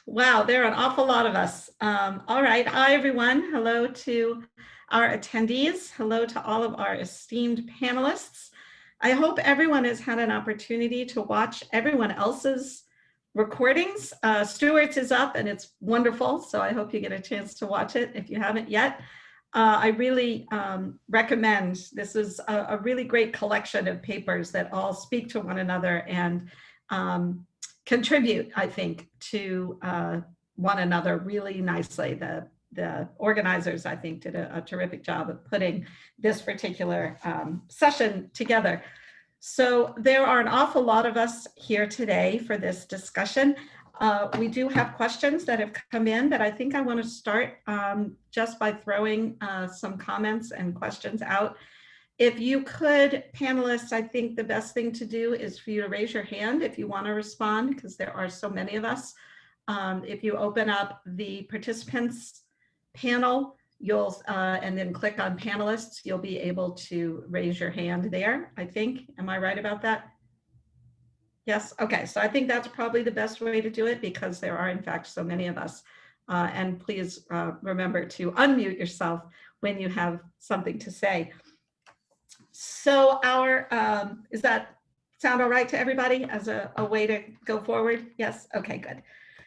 Wow, there are an awful lot of us. All right. Hi, everyone. Hello to our attendees. Hello to all of our esteemed panelists. I hope everyone has had an opportunity to watch everyone else's recordings. Stuart's is up and it's wonderful. So I hope you get a chance to watch it if you haven't yet. I really recommend. This is a really great collection of papers that all speak to one another and contribute, I think, to one another really nicely. The organizers, I think, did a terrific job of putting this particular session together. So there are an awful lot of us here today for this discussion. We do have questions that have come in, but I think I want to start just by throwing some comments and questions out. If you could, panelists, I think the best thing to do is for you to raise your hand if you want to respond, because there are so many of us. If you open up the participants panel, you'll and then click on panelists, you'll be able to raise your hand there, I think. Am I right about that? Yes. Okay. So I think that's probably the best way to do it because there are, in fact, so many of us. And please remember to unmute yourself when you have something to say. So our, does that sound all right to everybody as a way to go forward? Yes. Okay, good.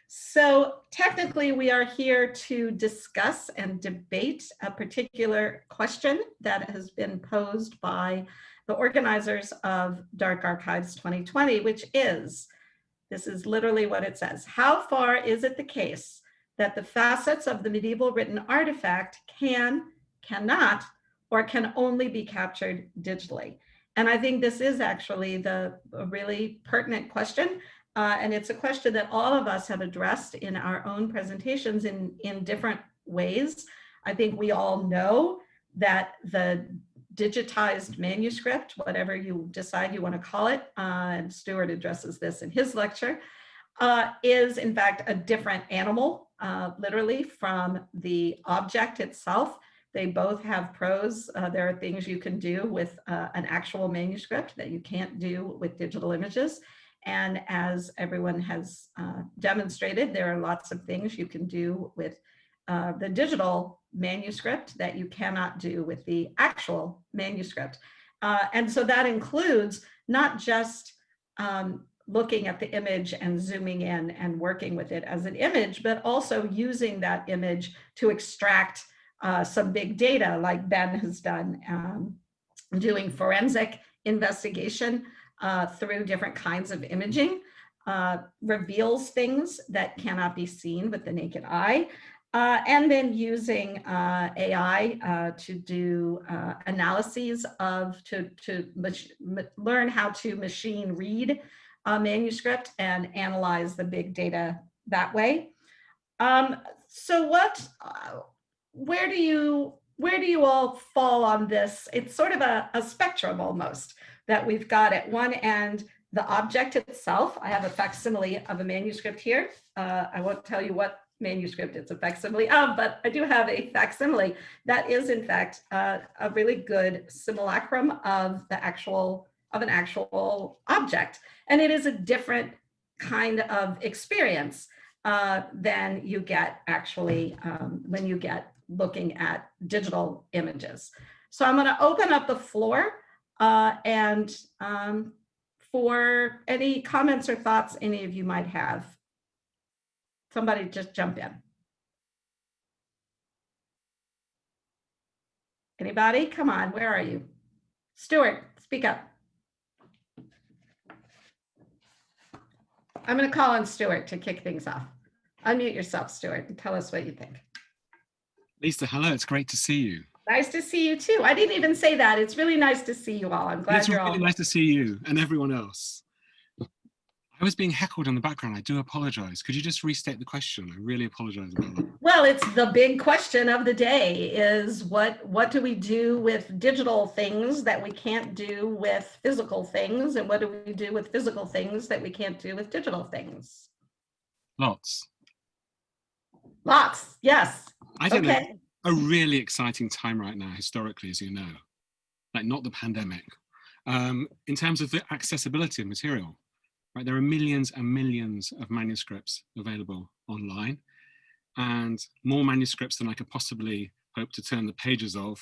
So technically we are here to discuss and debate a particular question that has been posed by the organizers of Dark Archives 2020, which is, this is literally what it says: how far is it the case that the facets of the medieval written artifact cannot, or can only be captured digitally? And I think this is actually a really pertinent question. And it's a question that all of us have addressed in our own presentations in different ways. I think we all know that the digitized manuscript, whatever you decide you want to call it, and Stuart addresses this in his lecture, is in fact a different animal, literally, from the object itself. They both have pros. There are things you can do with an actual manuscript that you can't do with digital images. And as everyone has demonstrated, there are lots of things you can do with the digital manuscript that you cannot do with the actual manuscript. And so that includes not just looking at the image and zooming in and working with it as an image, but also using that image to extract some big data, like Ben has done, doing forensic investigation through different kinds of imaging, reveals things that cannot be seen with the naked eye, and then using AI to do analyses to learn how to machine read a manuscript and analyze the big data that way. So where do you all fall on this? It's sort of a spectrum almost, that we've got at one end the object itself. I have a facsimile of a manuscript here. I won't tell you what manuscript it's a facsimile of, but I do have a facsimile that is in fact a really good simulacrum of an actual object. And it is a different kind of experience than you get actually when you get looking at digital images. So I'm going to open up the floor and for any comments or thoughts any of you might have. Somebody just jump in. Anybody? Come on, where are you? Stuart, speak up. I'm going to call on Stuart to kick things off. Unmute yourself, Stuart, and tell us what you think. Lisa, hello, it's great to see you. Nice to see you too. I didn't even say that. It's really nice to see you all. I'm glad you're all. It's really nice to see you and everyone else. I was being heckled in the background. I do apologize. Could you just restate the question? I really apologize about that. Well, it's the big question of the day is what do we do with digital things that we can't do with physical things? And what do we do with physical things that we can't do with digital things? Lots. Lots, yes. I think that's a really exciting time right now, historically, as you know, like not the pandemic, in terms of the accessibility of material. right? There are millions and millions of manuscripts available online, and more manuscripts than I could possibly hope to turn the pages of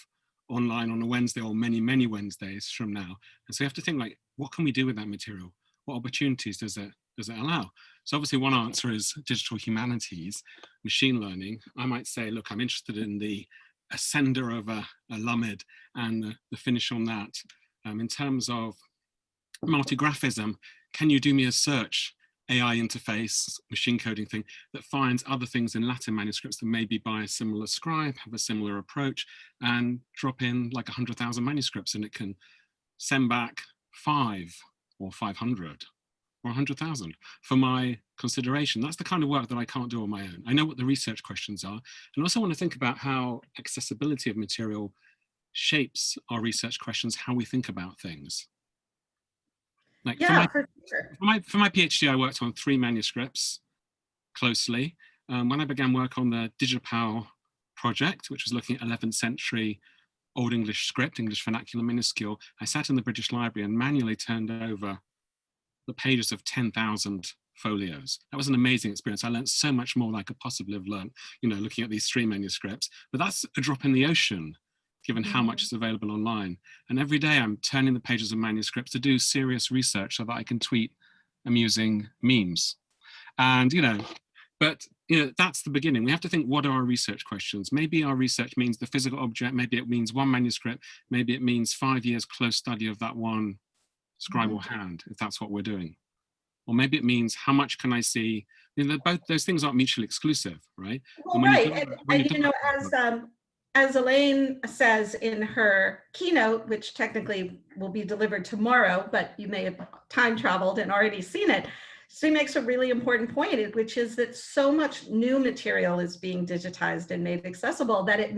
online on a Wednesday or many, many Wednesdays from now. And so you have to think, like, what can we do with that material? What opportunities does it allow? So obviously one answer is digital humanities, machine learning. I might say, look, I'm interested in the ascender of a Lamed and the finish on that. In terms of multigraphism, can you do me a search AI interface, machine coding thing that finds other things in Latin manuscripts that maybe by a similar scribe, have a similar approach, and drop in like 100,000 manuscripts, and it can send back 5 or 500 or 100,000 for my consideration. That's the kind of work that I can't do on my own. I know what the research questions are, and also want to think about how accessibility of material shapes our research questions, how we think about things. Like Yeah, for sure. for my PhD, I worked on 3 manuscripts closely. When I began work on the Digipal project, which was looking at 11th century Old English script, English vernacular minuscule, I sat in the British Library and manually turned over the pages of 10,000 folios. That was an amazing experience. I learned so much more than I could possibly have learned, you know, looking at these 3 manuscripts. But that's a drop in the ocean, given how much is available online. And every day I'm turning the pages of manuscripts to do serious research so that I can tweet amusing memes. And, you know, but you know, that's the beginning. We have to think, what are our research questions? Maybe our research means the physical object, maybe it means one manuscript, maybe it means 5 years close study of that one scribal hand, if that's what we're doing. Or maybe it means, how much can I see? You know, both those things aren't mutually exclusive, right? Well, And right. And you know, as Elaine says in her keynote, which technically will be delivered tomorrow, but you may have time traveled and already seen it, she makes a really important point, which is that so much new material is being digitized and made accessible that it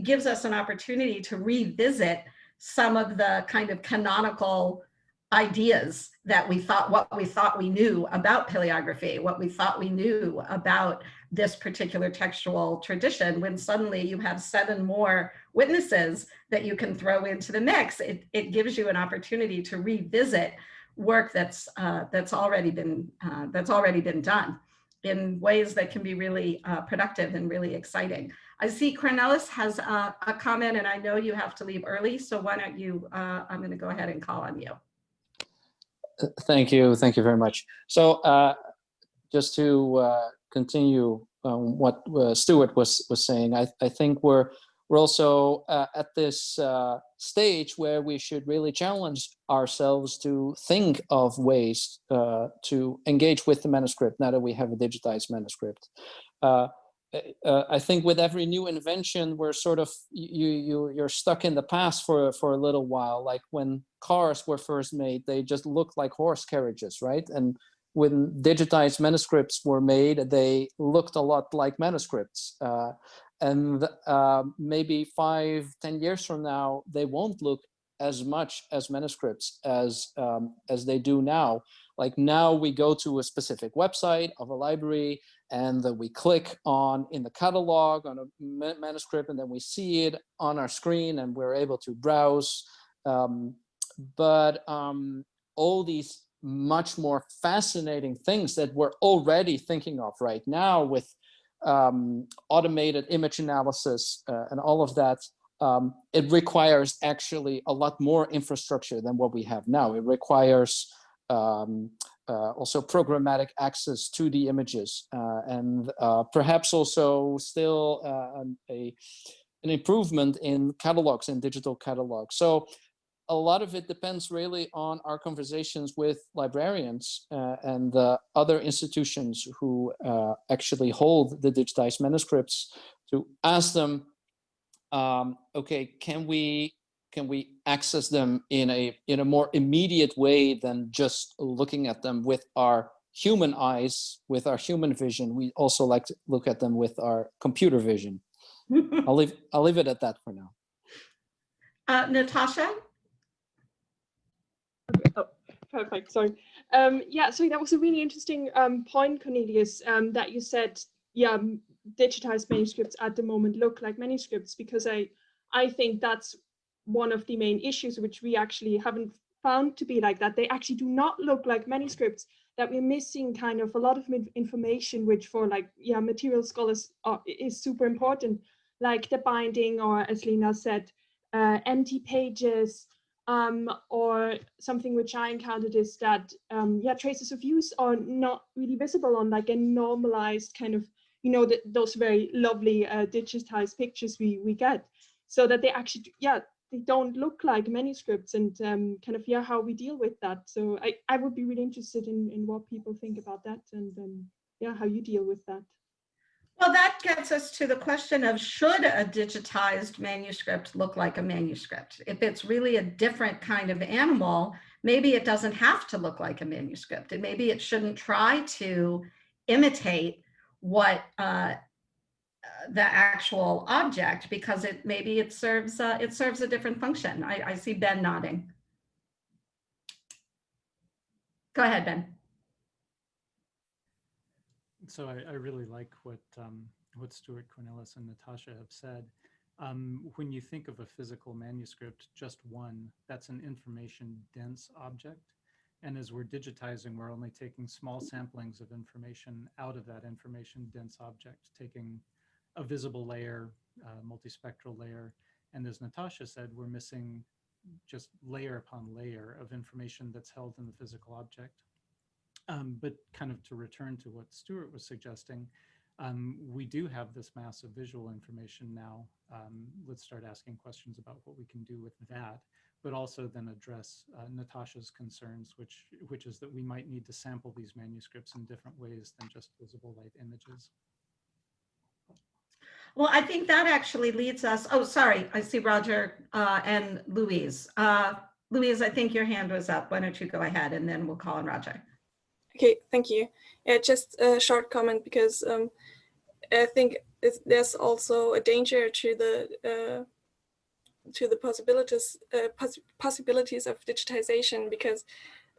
gives us an opportunity to revisit some of the kind of canonical ideas that what we thought we knew about paleography, what we thought we knew about this particular textual tradition. When suddenly you have 7 more witnesses that you can throw into the mix, it gives you an opportunity to revisit work that's already been done in ways that can be really productive and really exciting. I see Cornelis has a comment, and I know you have to leave early, so why don't you, I'm going to go ahead and call on you. Thank you very much. So just to continue what Stuart was saying, I think we're also at this stage where we should really challenge ourselves to think of ways to engage with the manuscript now that we have a digitized manuscript. I think with every new invention, we're sort of you're stuck in the past for a little while. Like when cars were first made, they just looked like horse carriages, right? And when digitized manuscripts were made, they looked a lot like manuscripts. And maybe 5-10 years from now, they won't look as much as manuscripts as they do now. Like now we go to a specific website of a library and then we click on in the catalog on a manuscript, and then we see it on our screen and we're able to browse. But all these much more fascinating things that we're already thinking of right now with automated image analysis and all of that, it requires actually a lot more infrastructure than what we have now. It requires also programmatic access to the images and perhaps also still an improvement in catalogs and digital catalogs. So a lot of it depends really on our conversations with librarians and other institutions who actually hold the digitized manuscripts, to ask them, okay, can we access them in a more immediate way than just looking at them with our human eyes, with our human vision? We also like to look at them with our computer vision. I'll leave it at that for now. Natasha? Oh, perfect. Sorry. Yeah, so that was a really interesting point, Cornelius, that you said, yeah, digitized manuscripts at the moment look like manuscripts, because I think that's one of the main issues which we actually haven't found to be like that. They actually do not look like manuscripts, that we're missing kind of a lot of information, which for like, yeah, material scholars is super important, like the binding, or as Lena said, empty pages, or something which I encountered is that, yeah, traces of use are not really visible on like a normalized kind of, you know, those very lovely digitized pictures we get, so that they actually, yeah, they don't look like manuscripts, and kind of, yeah, how we deal with that. So I would be really interested in what people think about that, and yeah, how you deal with that. Well, that gets us to the question of, should a digitized manuscript look like a manuscript? If it's really a different kind of animal, maybe it doesn't have to look like a manuscript, and maybe it shouldn't try to imitate what the actual object, because maybe it serves a different function. I see Ben nodding. Go ahead, Ben. So I really like what Stuart, Cornelis, and Natasha have said. When you think of a physical manuscript, just one, that's an information-dense object. And as we're digitizing, we're only taking small samplings of information out of that information-dense object, taking a visible layer, multispectral layer. And as Natasha said, we're missing just layer upon layer of information that's held in the physical object. But kind of to return to what Stuart was suggesting, we do have this massive visual information now. Let's start asking questions about what we can do with that, but also then address Natasha's concerns, which is that we might need to sample these manuscripts in different ways than just visible light images. Well, I think that actually leads us, oh, sorry, I see Roger and Louise. Louise, I think your hand was up. Why don't you go ahead, and then we'll call on Roger. Okay, thank you. Yeah, just a short comment, because I think there's also a danger to the possibilities of digitization, because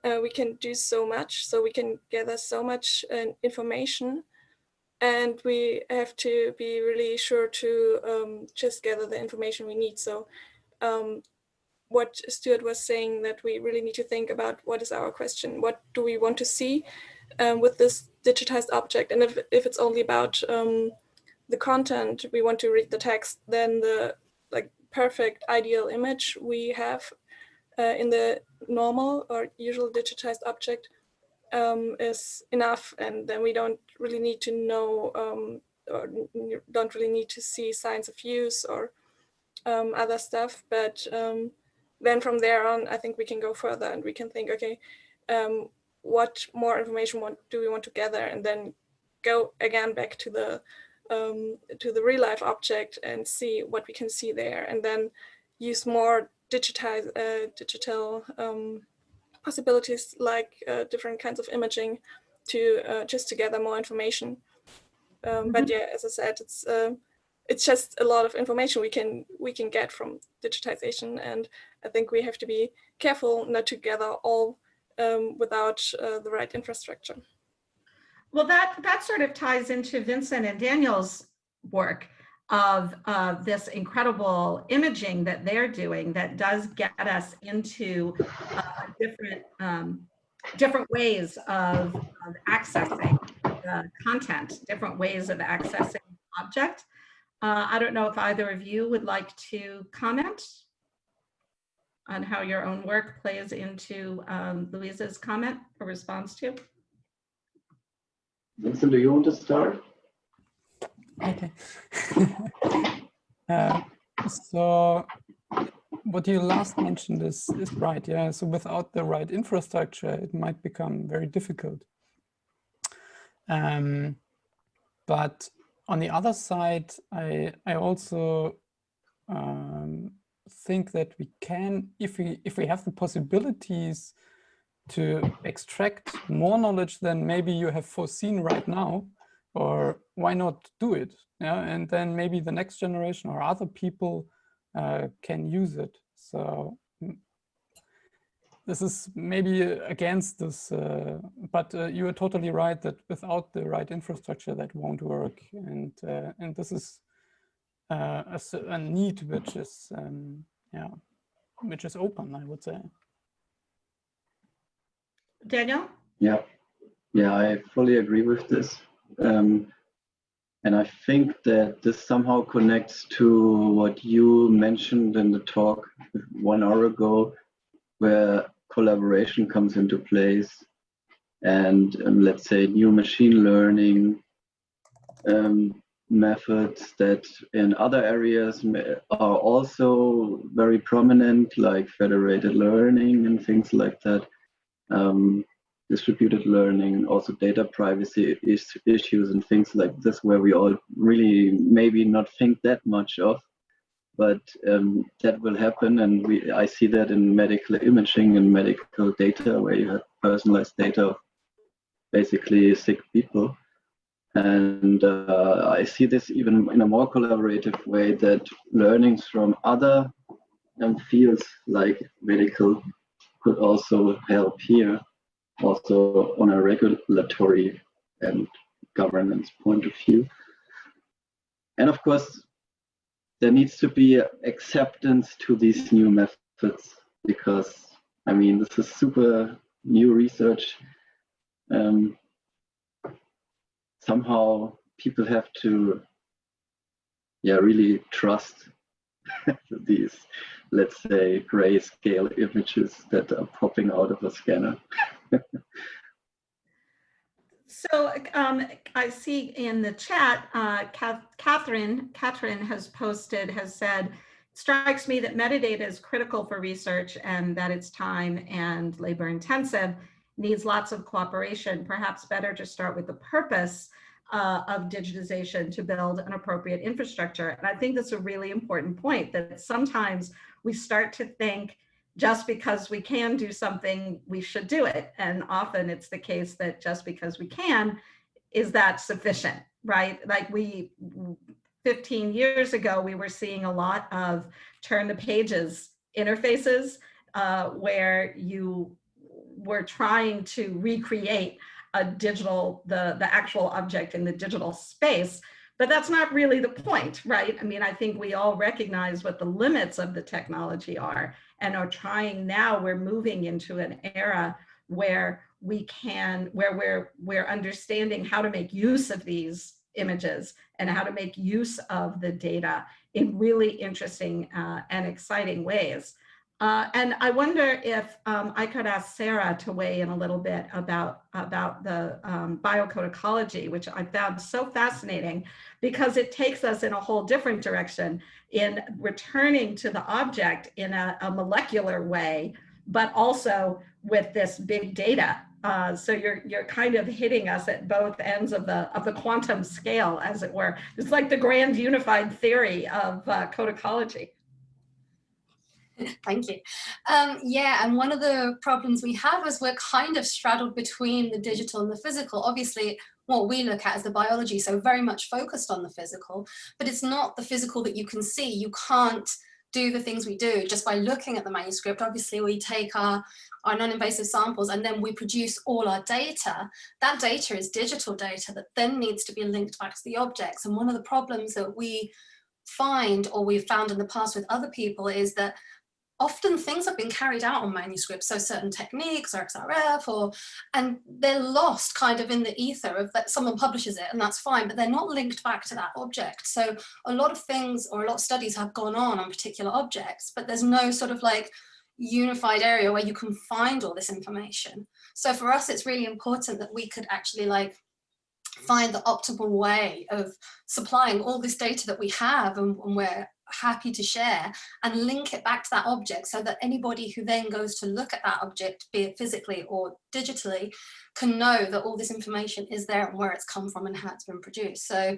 we can do so much, so we can gather so much information, and we have to be really sure to just gather the information we need. So what Stuart was saying, that we really need to think about, what is our question? What do we want to see with this digitized object? And if it's only about the content, we want to read the text, then the perfect ideal image we have in the normal or usual digitized object is enough, and then we don't really need to know or don't really need to see signs of use or other stuff. But then from there on, I think we can go further, and we can think, okay, what more information do we want to gather, and then go again back to the real life object and see what we can see there, and then use more digital possibilities, like different kinds of imaging, to just to gather more information. But yeah, as I said, it's just a lot of information we can get from digitization, and I think we have to be careful not to gather all without the right infrastructure. Well, that sort of ties into Vincent and Daniel's work of this incredible imaging that they're doing, that does get us into different ways of accessing the content, different ways of accessing the object. I don't know if either of you would like to comment on how your own work plays into Louisa's comment or response to. Vincent, do you want to start? Okay. So what you last mentioned is right. Yeah. So without the right infrastructure, it might become very difficult. But on the other side, I also think that we can, if we have the possibilities to extract more knowledge than maybe you have foreseen right now, or why not do it? Yeah, and then maybe the next generation or other people can use it. So this is maybe against this, but you are totally right that without the right infrastructure, that won't work. And this is a need which is which is open, I would say. Daniel? Yeah, I fully agree with this. And I think that this somehow connects to what you mentioned in the talk 1 hour ago, where collaboration comes into place, and let's say new machine learning methods that in other areas are also very prominent, like federated learning and things like that. Distributed learning, also data privacy issues and things like this, where we all really maybe not think that much of, but that will happen. And I see that in medical imaging and medical data, where you have personalized data of basically sick people. And I see this even in a more collaborative way, that learnings from other fields like medical could also help here, also on a regulatory and governance point of view. And of course, there needs to be acceptance to these new methods, because I mean, this is super new research. Somehow people have to really trust these, let's say, grayscale images that are popping out of a scanner. So I see in the chat, Catherine has said, strikes me that metadata is critical for research and that it's time and labor intensive, needs lots of cooperation, perhaps better to start with the purpose of digitization to build an appropriate infrastructure. And I think that's a really important point, that sometimes we start to think just because we can do something, we should do it. And often it's the case that just because we can, is that sufficient, right? Like 15 years ago, we were seeing a lot of turn the pages interfaces where you were trying to recreate a digital, the actual object in the digital space. But that's not really the point, right? I mean, I think we all recognize what the limits of the technology are and are trying now. We're moving into an era where we're understanding how to make use of these images and how to make use of the data in really interesting and exciting ways. And I wonder if I could ask Sarah to weigh in a little bit about the biocode ecology, which I found so fascinating because it takes us in a whole different direction in returning to the object in a molecular way, but also with this big data. So you're kind of hitting us at both ends of the quantum scale, as it were. It's like the grand unified theory of code ecology. Thank you. Yeah, and one of the problems we have is we're kind of straddled between the digital and the physical. Obviously, what we look at is the biology, so very much focused on the physical, but it's not the physical that you can see. You can't do the things we do just by looking at the manuscript. Obviously, we take our non-invasive samples and then we produce all our data. That data is digital data that then needs to be linked back to the objects. And one of the problems that we find, or we've found in the past with other people, is that often things have been carried out on manuscripts, so certain techniques or XRF, and they're lost kind of in the ether of that someone publishes it and that's fine, but they're not linked back to that object. So a lot of things or a lot of studies have gone on particular objects, but there's no sort of like unified area where you can find all this information. So for us, it's really important that we could actually like find the optimal way of supplying all this data that we have and we're happy to share, and link it back to that object so that anybody who then goes to look at that object, be it physically or digitally, can know that all this information is there and where it's come from and how it's been produced. So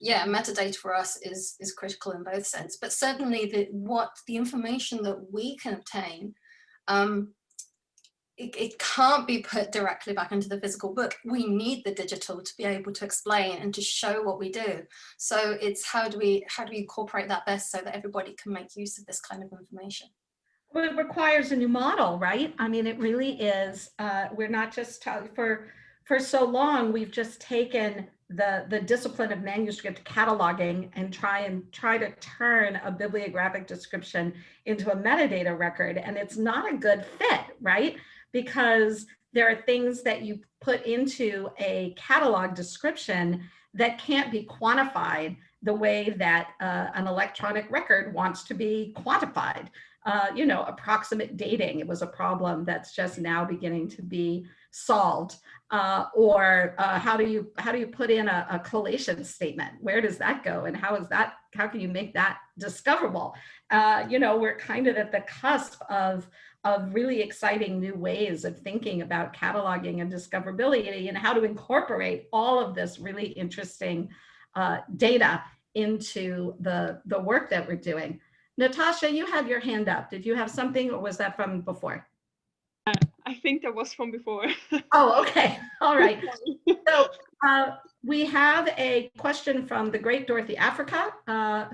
yeah, metadata for us is critical in both sense, but certainly the information that we can obtain, it can't be put directly back into the physical book. We need the digital to be able to explain and to show what we do. So it's how do we incorporate that best so that everybody can make use of this kind of information? Well, it requires a new model, right? I mean, it really is. We're not just for so long, we've just taken the discipline of manuscript cataloging and try to turn a bibliographic description into a metadata record, and it's not a good fit, right? Because there are things that you put into a catalog description that can't be quantified the way that an electronic record wants to be quantified. You know, approximate dating, it was a problem that's just now beginning to be solved. Or how do you put in a collation statement? Where does that go, and how can you make that discoverable? You know, we're kind of at the cusp of really exciting new ways of thinking about cataloging and discoverability, and how to incorporate all of this really interesting data into the work that we're doing. Natasha, you had your hand up. Did you have something, or was that from before? I think that was from before. Oh, okay. All right. So we have a question from the great Dorothy Africa,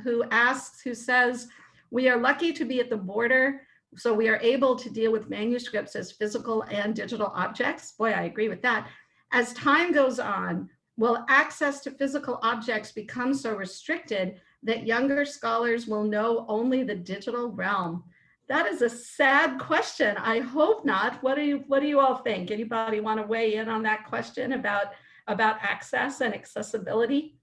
who says, we are lucky to be at the border, so we are able to deal with manuscripts as physical and digital objects. Boy, I agree with that. As time goes on, will access to physical objects become so restricted that younger scholars will know only the digital realm? That is a sad question. I hope not. What do you all think? Anybody want to weigh in on that question about access and accessibility?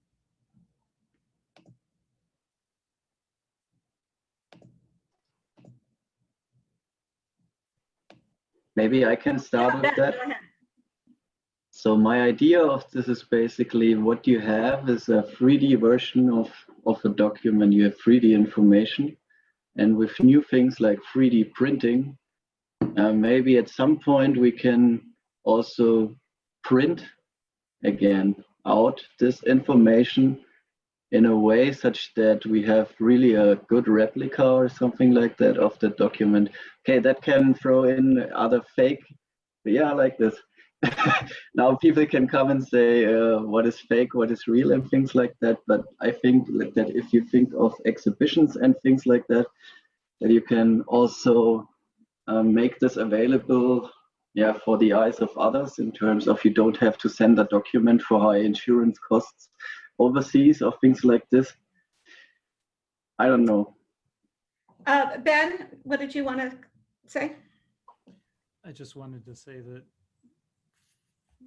Maybe I can start with that. Go ahead. So my idea of this is basically what you have is a 3D version of a document. You have 3D information, and with new things like 3D printing, maybe at some point we can also print again out this information in a way such that we have really a good replica or something like that of the document. Okay, that can throw in other fake, yeah, like this. Now people can come and say what is fake, what is real, and things like that. But I think that if you think of exhibitions and things like that, that you can also make this available, yeah, for the eyes of others, in terms of you don't have to send a document for high insurance costs overseas or things like this. I don't know. Ben, what did you want to say? I just wanted to say that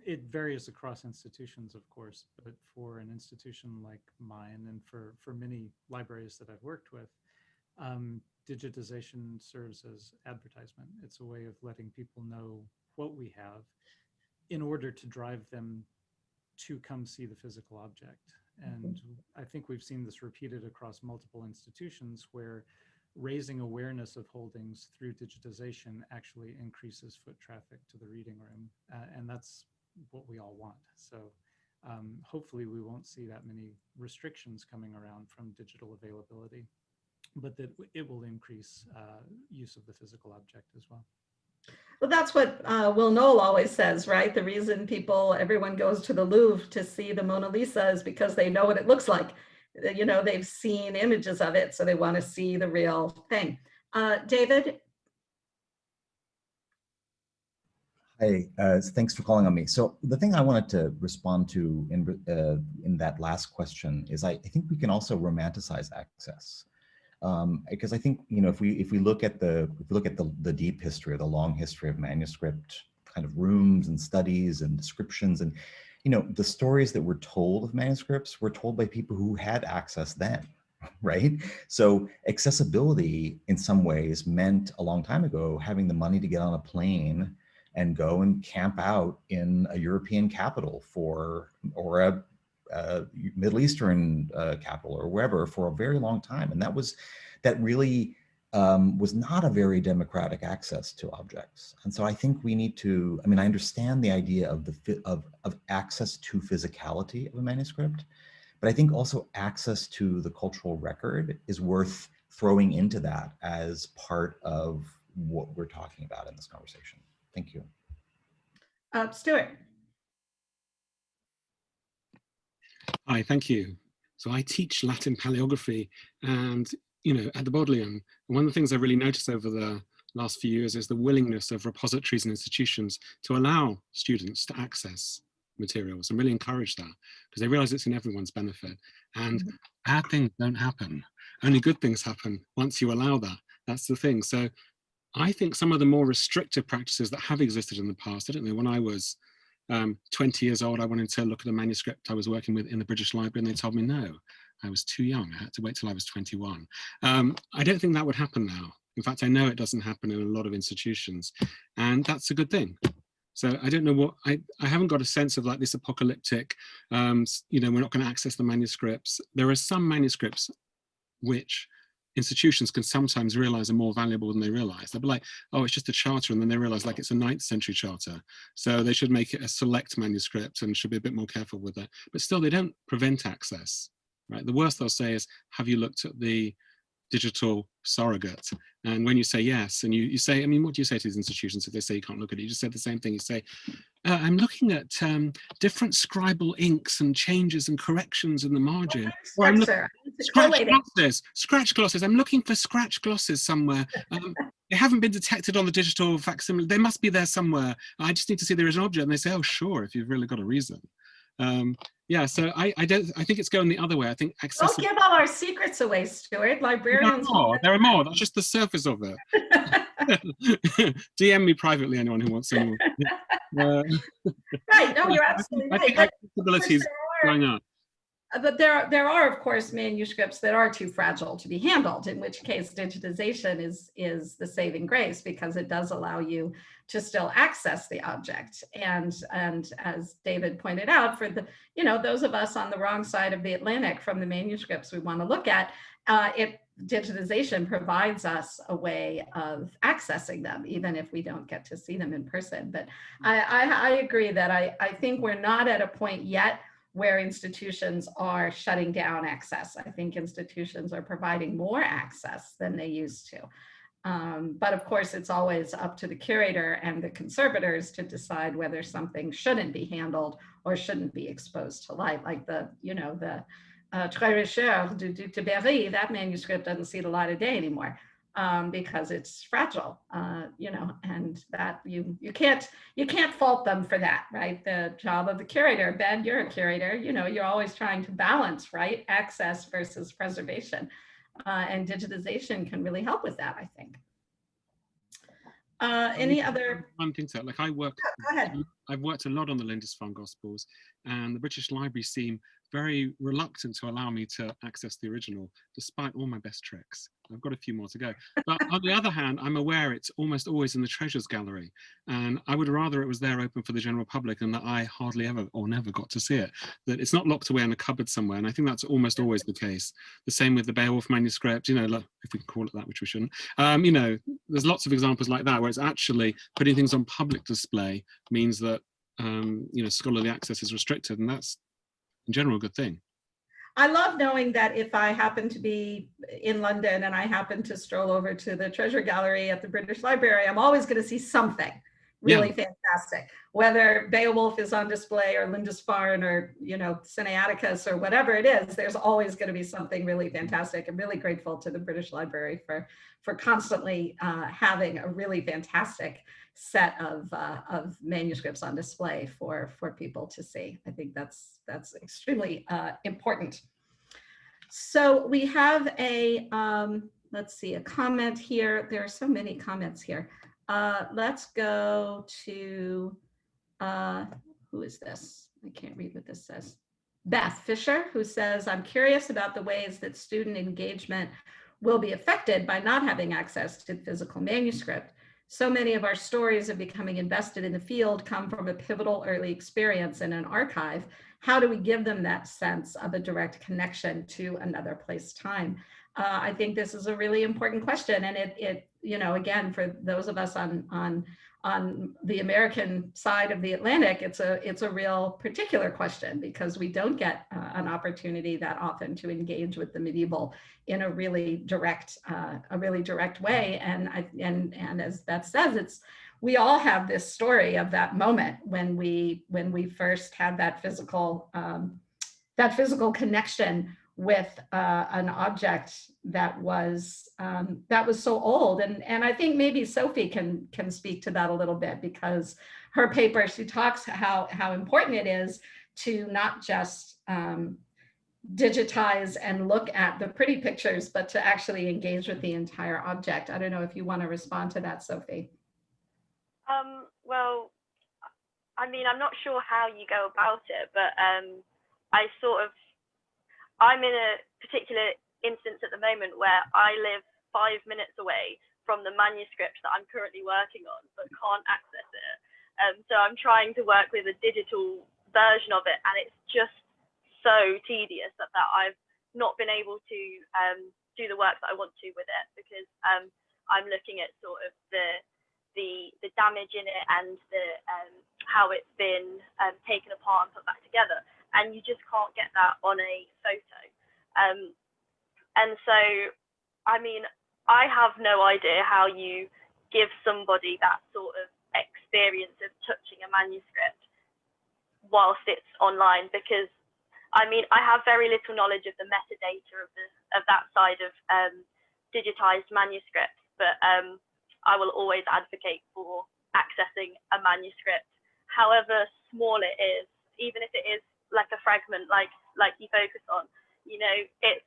it varies across institutions, of course, but for an institution like mine, and for many libraries that I've worked with, digitization serves as advertisement. It's a way of letting people know what we have in order to drive them to come see the physical object. And I think we've seen this repeated across multiple institutions, where raising awareness of holdings through digitization actually increases foot traffic to the reading room. And that's what we all want. So hopefully we won't see that many restrictions coming around from digital availability, but that it will increase use of the physical object as well. Well, that's what Will Knoll always says, right? The reason everyone goes to the Louvre to see the Mona Lisa is because they know what it looks like. You know, they've seen images of it, so they want to see the real thing. David? Hey, thanks for calling on me. So the thing I wanted to respond to in that last question is I think we can also romanticize access. Because I think, you know, if we look at the deep history or the long history of manuscript kind of rooms and studies and descriptions, and you know, the stories that were told of manuscripts were told by people who had access then, right? So accessibility in some ways meant a long time ago having the money to get on a plane and go and camp out in a European capital or a Middle Eastern capital or wherever for a very long time. And that really was not a very democratic access to objects. And so I think we need to, I mean, I understand the idea of access to physicality of a manuscript, but I think also access to the cultural record is worth throwing into that as part of what we're talking about in this conversation. Thank you. Stuart. Hi, thank you. So I teach Latin paleography, and you know, at the Bodleian, one of the things I really noticed over the last few years is the willingness of repositories and institutions to allow students to access materials and really encourage that, because they realize it's in everyone's benefit. And bad things don't happen. Only good things happen once you allow that. That's the thing. So I think some of the more restrictive practices that have existed in the past, I don't know, when I was 20 years old, I wanted to look at a manuscript I was working with in the British Library, and they told me no, I was too young. I had to wait till I was 21. I don't think that would happen now. In fact, I know it doesn't happen in a lot of institutions, and that's a good thing. So I don't know what, I haven't got a sense of like this apocalyptic, you know, we're not going to access the manuscripts. There are some manuscripts which institutions can sometimes realize are more valuable than they realize. They'll be like, oh, it's just a charter, and then they realize like it's a 9th century charter, so they should make it a select manuscript and should be a bit more careful with that. But still, they don't prevent access, right? The worst they'll say is, have you looked at the digital surrogate? And when you say yes, and you say, I mean, what do you say to these institutions if they say you can't look at it? You just said the same thing. You say, I'm looking at different scribal inks and changes and corrections in the margin. Or I'm looking at scratch glosses. I'm looking for scratch glosses somewhere. They haven't been detected on the digital facsimile. They must be there somewhere. I just need to see there is an object. And they say, oh, sure, if you've really got a reason. Yeah, so I think it's going the other way. I think accessible. Don't give all our secrets away, Stuart. Librarians. There are more. That's just the surface of it. DM me privately, anyone who wants any more. Right, no, you're absolutely right. I think accessibility is going up. But there are, of course, manuscripts that are too fragile to be handled, in which case digitization is the saving grace, because it does allow you to still access the object. And as David pointed out, for the, you know, those of us on the wrong side of the Atlantic from the manuscripts we want to look at, digitization provides us a way of accessing them, even if we don't get to see them in person. But I agree that I think we're not at a point yet where institutions are shutting down access. I think institutions are providing more access than they used to. But of course, it's always up to the curator and the conservators to decide whether something shouldn't be handled or shouldn't be exposed to light, like the, you know, the Très Recherche de Berry, that manuscript doesn't see the light of day anymore. Because it's fragile, you know, and that you can't fault them for that, right? The job of the curator, Ben, you're a curator, you know, you're always trying to balance, right? Access versus preservation, and digitization can really help with that, I think. Any other? One thing, so like Go ahead. I've worked a lot on the Lindisfarne Gospels, and the British Library seem very reluctant to allow me to access the original, despite all my best tricks. I've got a few more to go. But on the other hand, I'm aware it's almost always in the Treasures Gallery, and I would rather it was there open for the general public and that I hardly ever or never got to see it, that it's not locked away in a cupboard somewhere. And I think that's almost always the case. The same with the Beowulf manuscript, you know, if we can call it that, which we shouldn't. You know, there's lots of examples like that where it's actually putting things on public display means that, you know, scholarly access is restricted, and that's in general a good thing. I love knowing that if I happen to be in London and I happen to stroll over to the Treasure Gallery at the British Library, I'm always going to see something really fantastic, whether Beowulf is on display or Lindisfarne or, you know, Sinaiticus or whatever it is. There's always going to be something really fantastic. I'm really grateful to the British Library for constantly having a really fantastic set of manuscripts on display for people to see. I think that's extremely important. So we have a, let's see, a comment here. There are so many comments here. Let's go to, who is this? I can't read what this says. Beth Fisher, who says, I'm curious about the ways that student engagement will be affected by not having access to physical manuscript. So many of our stories of becoming invested in the field come from a pivotal early experience in an archive. How do we give them that sense of a direct connection to another place, time? I think this is a really important question, and it you know, again, for those of us on the American side of the Atlantic, it's a real particular question, because we don't get an opportunity that often to engage with the medieval in a really direct way. And as Beth says, we all have this story of that moment when we first had that physical connection with an object that was so old, and I think maybe Sophie can speak to that a little bit, because her paper, she talks how important it is to not just digitize and look at the pretty pictures, but to actually engage with the entire object. I don't know if you want to respond to that, Sophie. Well, I mean, I'm not sure how you go about it, but I'm in a particular instance at the moment where I live 5 minutes away from the manuscript that I'm currently working on, but can't access it. So I'm trying to work with a digital version of it, and it's just so tedious that I've not been able to do the work that I want to with it, because I'm looking at sort of the damage in it and the how it's been taken apart and put back together, and you just can't get that on a photo. And so, I mean, I have no idea how you give somebody that sort of experience of touching a manuscript whilst it's online, because I mean, I have very little knowledge of the metadata of that side of digitized manuscripts, but I will always advocate for accessing a manuscript, however small it is, even if it is like a fragment, like you focus on. You know, it's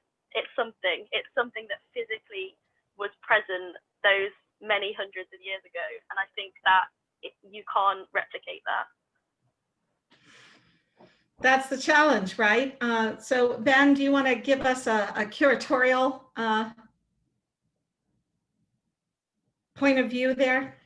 something that physically was present those many hundreds of years ago, and I think that you can't replicate that. That's the challenge, right? So Ben, do you want to give us a curatorial point of view there?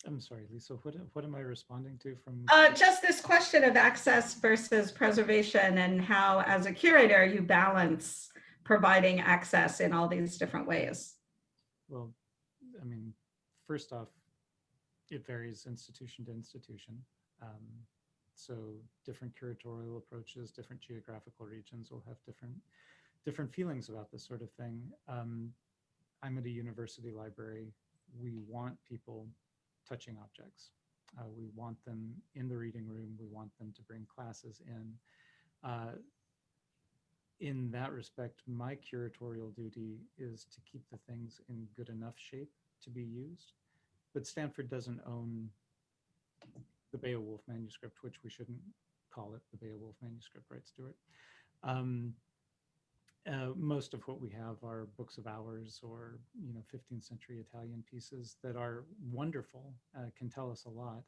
I'm sorry, Lisa, what am I responding to from? Just this question of access versus preservation, and how, as a curator, you balance providing access in all these different ways. Well, I mean, first off, it varies institution to institution. So different curatorial approaches, different geographical regions will have different feelings about this sort of thing. I'm at a university library. We want people touching objects. We want them in the reading room. We want them to bring classes in. In that respect, my curatorial duty is to keep the things in good enough shape to be used. But Stanford doesn't own the Beowulf manuscript, which we shouldn't call it the Beowulf manuscript, right, Stuart? Most of what we have are books of hours or 15th century Italian pieces that are wonderful, can tell us a lot,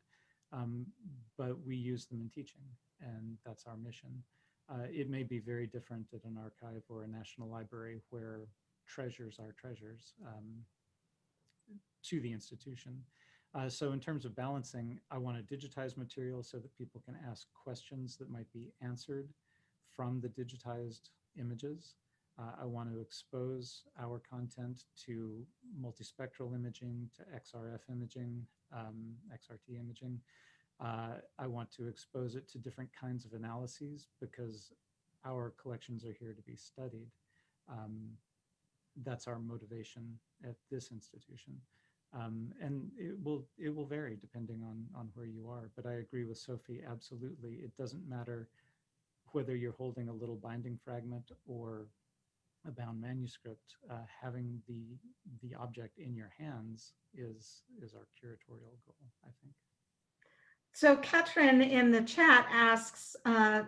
but we use them in teaching, and that's our mission. It may be very different at an archive or a national library where treasures are treasures to the institution. So in terms of balancing, I want to digitize material so that people can ask questions that might be answered from the digitized images. I want to expose our content to multispectral imaging, to XRF imaging, XRT imaging. I want to expose it to different kinds of analyses because our collections are here to be studied. That's our motivation at this institution. And it will vary depending on where you are. But I agree with Sophie, absolutely. It doesn't matter whether you're holding a little binding fragment or a bound manuscript. Having the object in your hands is our curatorial goal, I think. So Katrin in the chat asks,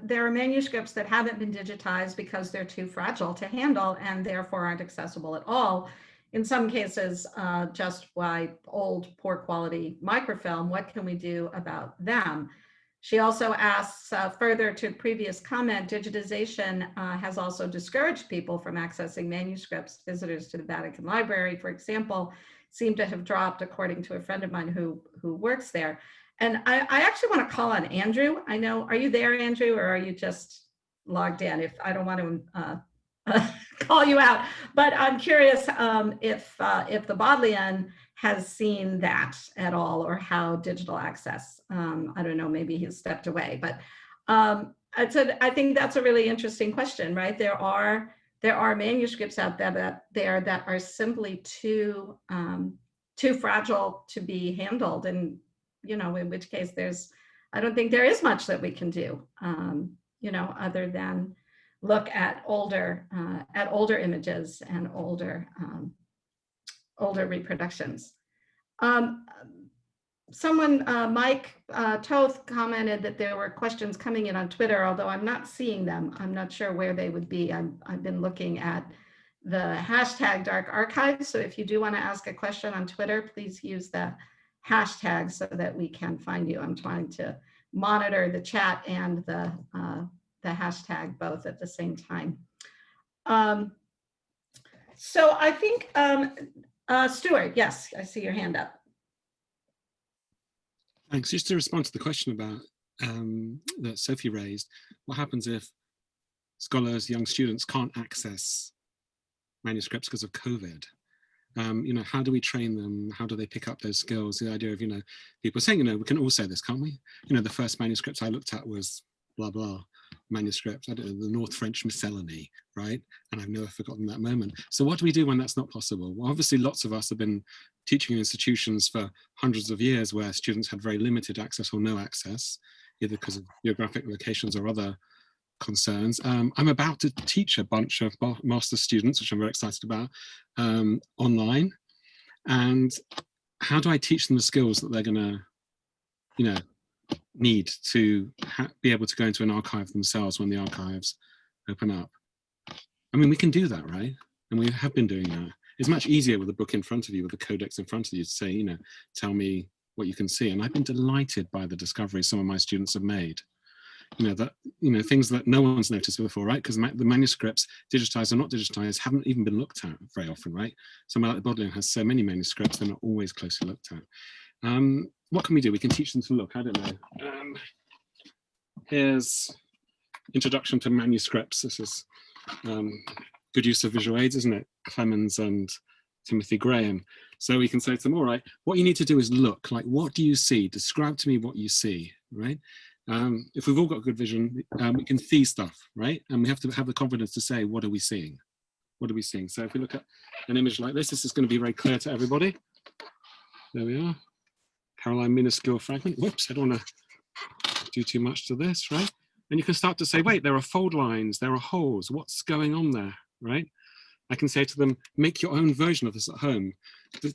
there are manuscripts that haven't been digitized because they're too fragile to handle and therefore aren't accessible at all. In some cases, just by old, poor quality microfilm. What can we do about them? She also asks, further to previous comment, digitization has also discouraged people from accessing manuscripts. Visitors to the Vatican Library, for example, seem to have dropped, according to a friend of mine who works there. And I actually want to call on Andrew. I know, are you there, Andrew, or are you just logged in? If I don't want to call you out, but I'm curious if the Bodleian has seen that at all, or how digital access. I don't know, maybe he's stepped away, but I think that's a really interesting question, right? There are manuscripts out there that are simply too fragile to be handled, and in which case I don't think there is much that we can do, other than look at older images and older reproductions. someone, Mike Toth, commented that there were questions coming in on Twitter, although I'm not seeing them. I'm not sure where they would be. I've been looking at the hashtag Dark Archives. So if you do want to ask a question on Twitter, please use the hashtag so that we can find you. I'm trying to monitor the chat and the hashtag both at the same time. So I think, Stuart, yes, I see your hand up. Thanks. Just to respond to the question about that Sophie raised, what happens if scholars, young students can't access manuscripts because of COVID? You know, how do we train them? How do they pick up those skills? The idea of, you know, people saying, you know, we can all say this, can't we? You know, the first manuscripts I looked at was blah, blah manuscript, I don't know, the North French Miscellany, right? And I've never forgotten that moment. So what do we do when that's not possible? Well, obviously lots of us have been teaching in institutions for hundreds of years where students had very limited access or no access, either because of geographic locations or other concerns. I'm about to teach a bunch of master's students, which I'm very excited about, online. And how do I teach them the skills that they're gonna, you know, need to be able to go into an archive themselves when the archives open up? I mean, we can do that, right? And we have been doing that. It's much easier with a book in front of you, with a codex in front of you to say, you know, tell me what you can see. And I've been delighted by the discoveries some of my students have made. You know, that, you know, things that no one's noticed before, right? Because the manuscripts, digitized or not digitized, haven't even been looked at very often, right? Somewhere like the Bodleian has so many manuscripts, they're not always closely looked at. What can we do? We can teach them to look, I don't know. Here's Introduction to Manuscripts. This is good use of visual aids, isn't it? Clemens and Timothy Graham. So we can say to them, all right, what you need to do is look, like, what do you see? Describe to me what you see, right? If we've all got good vision, we can see stuff, right? And we have to have the confidence to say, what are we seeing? What are we seeing? So if we look at an image like this is going to be very clear to everybody. There we are. Caroline, minuscule fragment. Whoops, I don't want to do too much to this, right? And you can start to say, wait, there are fold lines, there are holes. What's going on there, right? I can say to them, make your own version of this at home.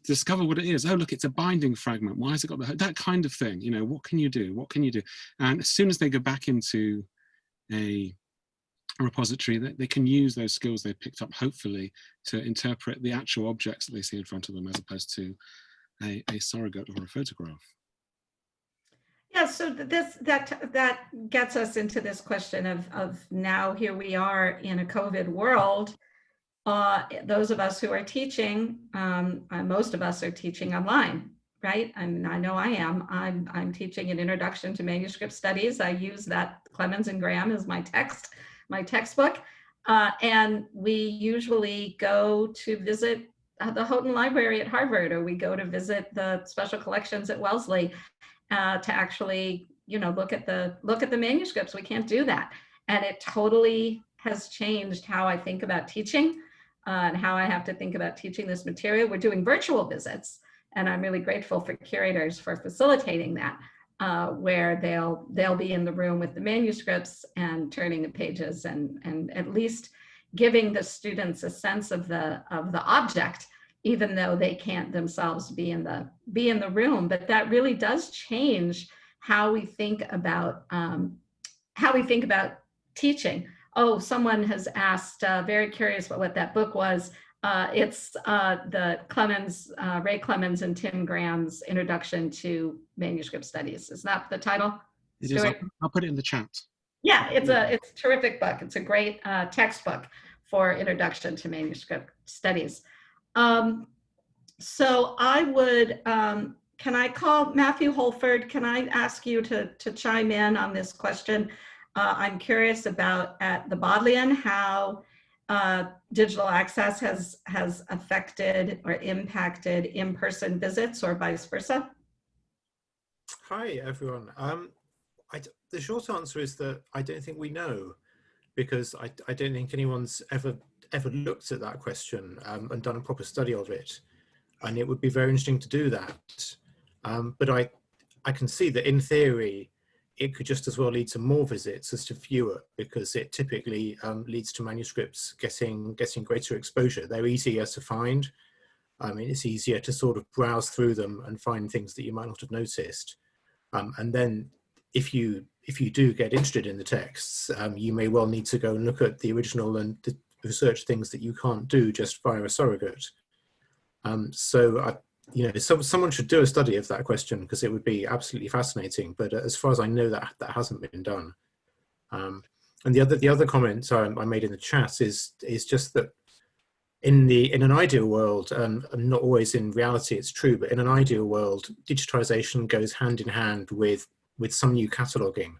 Discover what it is. Oh, look, it's a binding fragment. Why has it got that kind of thing? You know, what can you do? What can you do? And as soon as they go back into a repository, they can use those skills they've picked up, hopefully, to interpret the actual objects that they see in front of them, as opposed to a surrogate or a photograph. Yeah, so that gets us into this question of now here we are in a COVID world. Those of us who are teaching, most of us are teaching online, right? I know I am. I'm teaching an introduction to manuscript studies. I use that Clemens and Graham as my textbook, and we usually go to visit the Houghton Library at Harvard, or we go to visit the special collections at Wellesley to actually, you know, look at the manuscripts. We can't do that, and it totally has changed how I think about teaching. And how I have to think about teaching this material. We're doing virtual visits, and I'm really grateful for curators for facilitating that, where they'll be in the room with the manuscripts and turning the pages and at least giving the students a sense of the object, even though they can't themselves be in the room. But that really does change how we think about teaching. Oh, someone has asked, very curious about what that book was. It's the Clemens, Ray Clemens and Tim Graham's Introduction to Manuscript Studies. Is that the title? It is. I'll put it in the chat. Yeah, it's a terrific book. It's a great textbook for Introduction to Manuscript Studies. So I would, can I call Matthew Holford? Can I ask you to chime in on this question? I'm curious about at the Bodleian how digital access has affected or impacted in-person visits or vice versa. Hi, everyone. The short answer is that I don't think we know, because I don't think anyone's ever looked at that question and done a proper study of it. And it would be very interesting to do that. But I can see that in theory, it could just as well lead to more visits as to fewer, because it typically leads to manuscripts getting greater exposure. They're easier to find. I mean, it's easier to sort of browse through them and find things that you might not have noticed. And then if you do get interested in the texts, you may well need to go and look at the original and research things that you can't do just via a surrogate. So someone should do a study of that question, because it would be absolutely fascinating. But as far as I know, that hasn't been done. And the other comment I made in the chat is just that in an ideal world, and not always in reality it's true, but in an ideal world, digitization goes hand in hand with some new cataloging.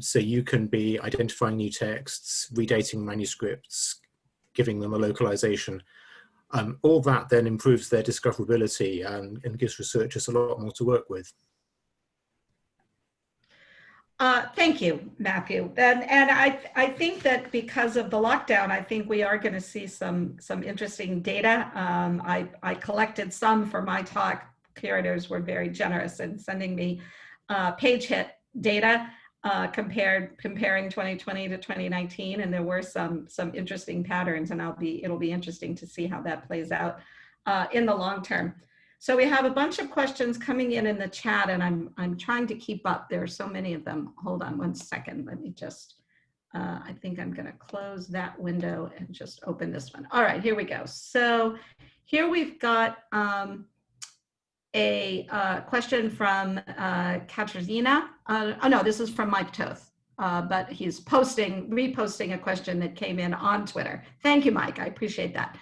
So you can be identifying new texts, redating manuscripts, giving them a localization. All that then improves their discoverability and gives researchers a lot more to work with. Thank you, Matthew. And I think that because of the lockdown, I think we are going to see some interesting data. I collected some for my talk. Curators were very generous in sending me page hit data comparing 2020 to 2019, and there were some interesting patterns, and it'll be interesting to see how that plays out in the long term. So we have a bunch of questions coming in the chat, and I'm trying to keep up. There are so many of them. Hold on one second. Let me just, I think I'm going to close that window and just open this one. All right, here we go. So here we've got a question from Katarzyna. Oh no, this is from Mike Toth, but he's reposting a question that came in on Twitter. Thank you, Mike. I appreciate that.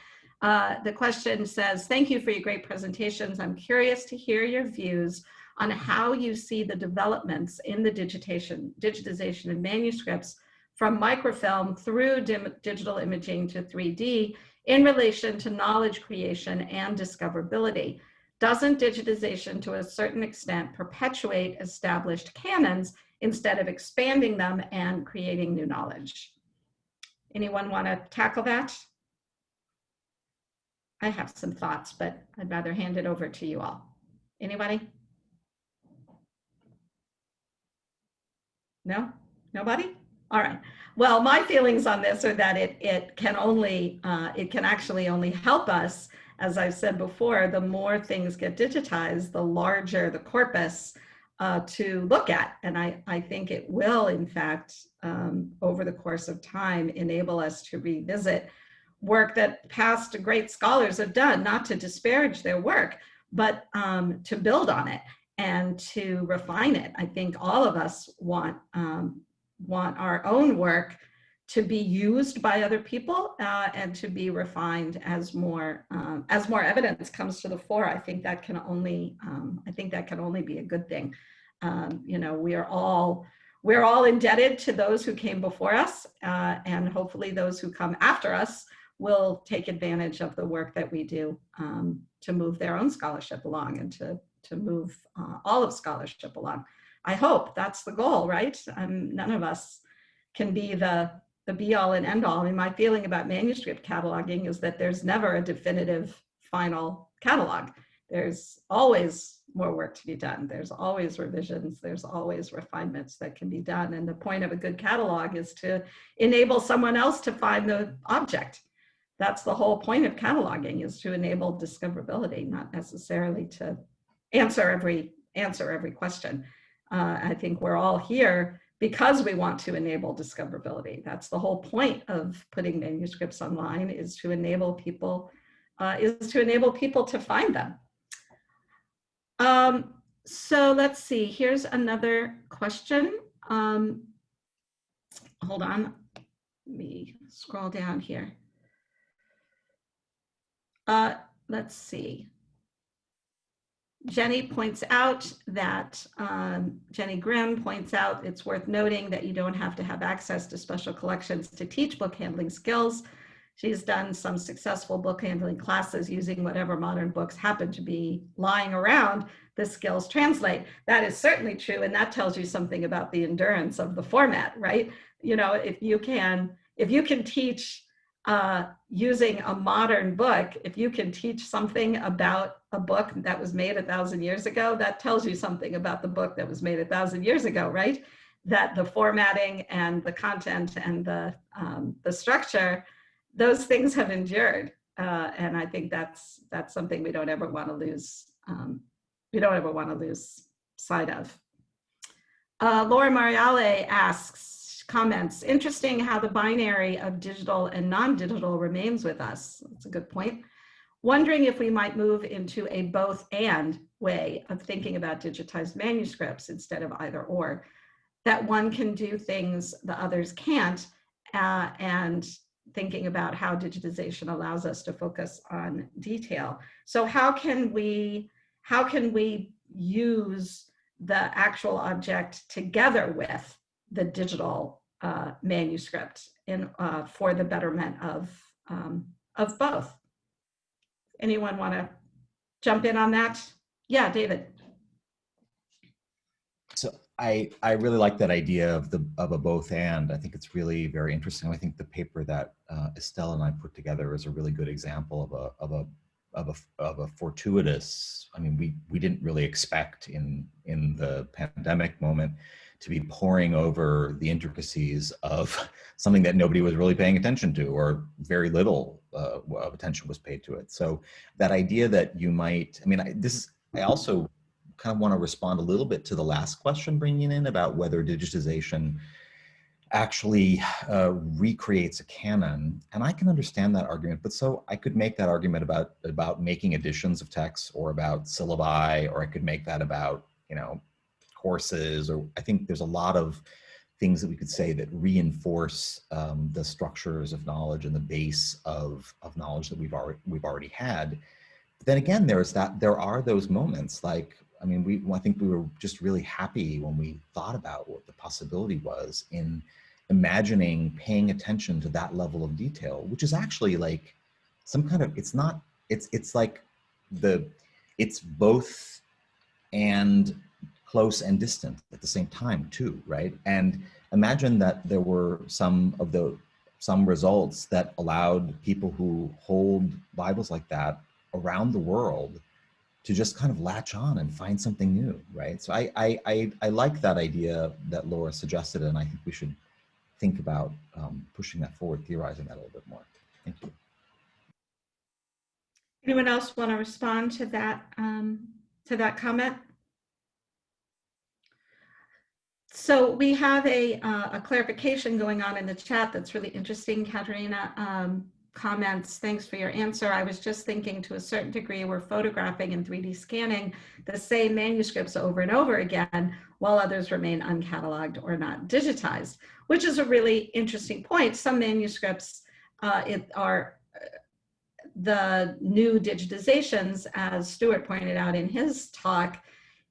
The question says, thank you for your great presentations. I'm curious to hear your views on how you see the developments in the digitization of manuscripts from microfilm through digital imaging to 3D in relation to knowledge creation and discoverability. Doesn't digitization to a certain extent perpetuate established canons instead of expanding them and creating new knowledge? Anyone want to tackle that? I have some thoughts, but I'd rather hand it over to you all. Anybody? No? Nobody? All right. Well, my feelings on this are that it can actually only help us. As I've said before, the more things get digitized, the larger the corpus to look at. And I think it will, in fact, over the course of time, enable us to revisit work that past great scholars have done, not to disparage their work, but to build on it and to refine it. I think all of us want our own work to be used by other people and to be refined as more evidence comes to the fore. I think that can only be a good thing. We're all indebted to those who came before us, and hopefully those who come after us will take advantage of the work that we do to move their own scholarship along and to move all of scholarship along. I hope that's the goal, right? None of us can be the be all and end all. I mean, my feeling about manuscript cataloging is that there's never a definitive final catalog. There's always more work to be done. There's always revisions. There's always refinements that can be done. And the point of a good catalog is to enable someone else to find the object. That's the whole point of cataloging, is to enable discoverability, not necessarily to answer every question. I think we're all here because we want to enable discoverability. That's the whole point of putting manuscripts online, is to enable people to find them. So let's see, here's another question. Hold on, let me scroll down here. Let's see. Jenny points out that, Jenny Grimm points out, it's worth noting that you don't have to have access to special collections to teach book handling skills. She's done some successful book handling classes using whatever modern books happen to be lying around. The skills translate. That is certainly true, and that tells you something about the endurance of the format, right? If you can teach using a modern book, if you can teach something about a book that was made 1,000 years ago, that tells you something about the book that was made 1,000 years ago, right? That the formatting and the content and the structure, those things have endured. And I think that's something we don't ever want to lose. We don't ever want to lose sight of. Laura Mariale comments, interesting how the binary of digital and non-digital remains with us. That's a good point. Wondering if we might move into a both and way of thinking about digitized manuscripts instead of either or, that one can do things the others can't, and thinking about how digitization allows us to focus on detail. So how can we use the actual object together with the digital manuscript for the betterment of both? Anyone want to jump in on that? Yeah, David. So I really like that idea of a both and. I think it's really very interesting. I think the paper that Estelle and I put together is a really good example of a fortuitous. I mean, we didn't really expect in the pandemic moment to be poring over the intricacies of something that nobody was really paying attention to, or very little of attention was paid to it. So that idea that you might, I mean, I also kind of want to respond a little bit to the last question bringing in about whether digitization actually recreates a canon. And I can understand that argument, but so I could make that argument about making editions of texts, or about syllabi, or I could make that about, courses, or I think there's a lot of things that we could say that reinforce the structures of knowledge and the base of knowledge that we've already had. But then again, there are those moments, like, I mean, I think we were just really happy when we thought about what the possibility was in imagining paying attention to that level of detail, which is actually like some kind of, it's both and close and distant at the same time too, right? And imagine that there were some results that allowed people who hold Bibles like that around the world to just kind of latch on and find something new, right? So I like that idea that Laura suggested, and I think we should think about pushing that forward, theorizing that a little bit more. Thank you. Anyone else want to respond to that comment? So we have a clarification going on in the chat that's really interesting. Katerina comments, thanks for your answer. I was just thinking, to a certain degree, we're photographing and 3D scanning the same manuscripts over and over again, while others remain uncatalogued or not digitized, which is a really interesting point. Some manuscripts are the new digitizations, as Stuart pointed out in his talk,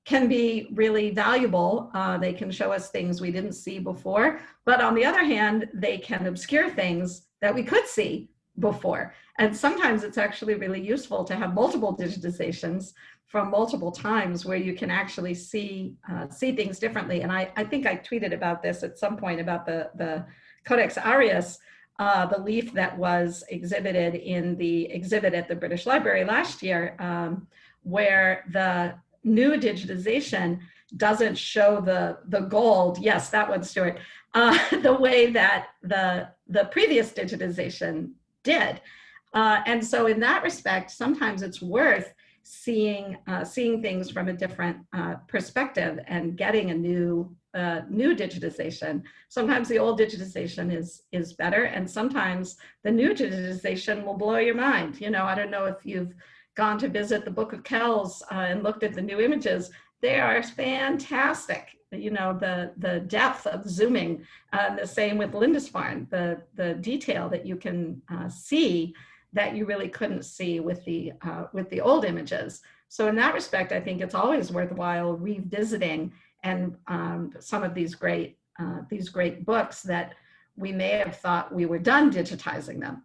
can be really valuable. They can show us things we didn't see before, but on the other hand, they can obscure things that we could see before. And sometimes it's actually really useful to have multiple digitizations from multiple times, where you can actually see things differently. And I think I tweeted about this at some point, about the Codex Aureus, the leaf that was exhibited in the exhibit at the British Library last year, where the new digitization doesn't show the gold, yes, that one, Stuart, the way that the previous digitization did. And so in that respect, sometimes it's worth seeing things from a different perspective and getting a new digitization. Sometimes the old digitization is better, and sometimes the new digitization will blow your mind. I don't know if you've gone to visit the Book of Kells and looked at the new images. They are fantastic. The depth of zooming, the same with Lindisfarne, the detail that you can see that you really couldn't see with the old images. So in that respect, I think it's always worthwhile revisiting and some of these great books that we may have thought we were done digitizing them.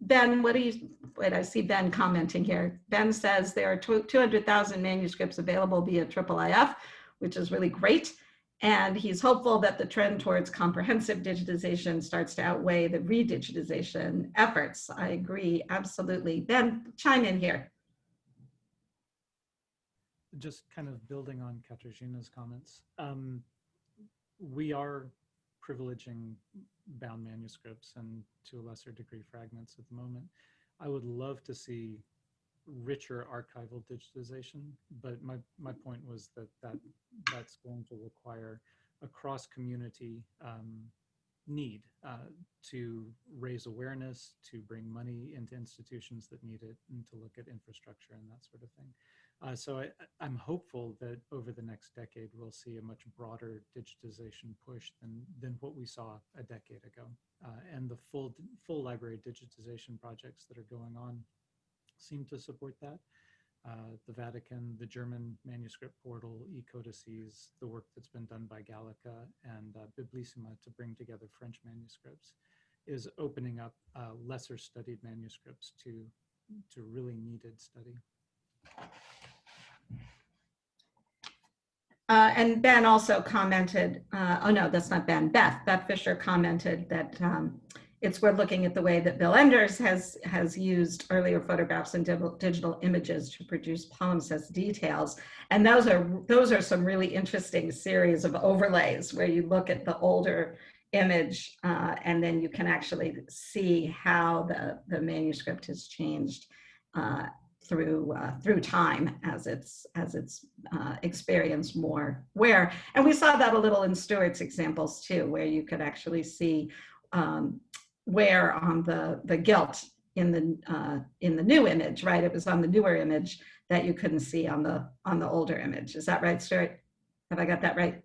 Ben, wait, I see Ben commenting here. Ben says there are 200,000 manuscripts available via IIIF, which is really great. And he's hopeful that the trend towards comprehensive digitization starts to outweigh the redigitization efforts. I agree, absolutely. Ben, chime in here. Just kind of building on Katarzyna's comments. We are privileging bound manuscripts and to a lesser degree fragments at the moment. I would love to see richer archival digitization, but my point was that's going to require a cross-community need to raise awareness, to bring money into institutions that need it, and to look at infrastructure and that sort of thing. So I'm hopeful that over the next decade, we'll see a much broader digitization push than what we saw a decade ago. And the full library digitization projects that are going on seem to support that. The Vatican, the German manuscript portal, eCodices, the work that's been done by Gallica and Biblissima to bring together French manuscripts is opening up lesser studied manuscripts to really needed study. And Ben also commented, oh no, that's not Ben, Beth Fisher commented that it's worth looking at the way that Bill Enders has used earlier photographs and digital images to produce palimpsest details. And those are some really interesting series of overlays where you look at the older image and then you can actually see how the manuscript has changed through time as it's experienced more wear. And we saw that a little in Stuart's examples too, where you could actually see wear on the gilt in the new image, right? It was on the newer image that you couldn't see on the older image. Is that right, Stuart? Have I got that right?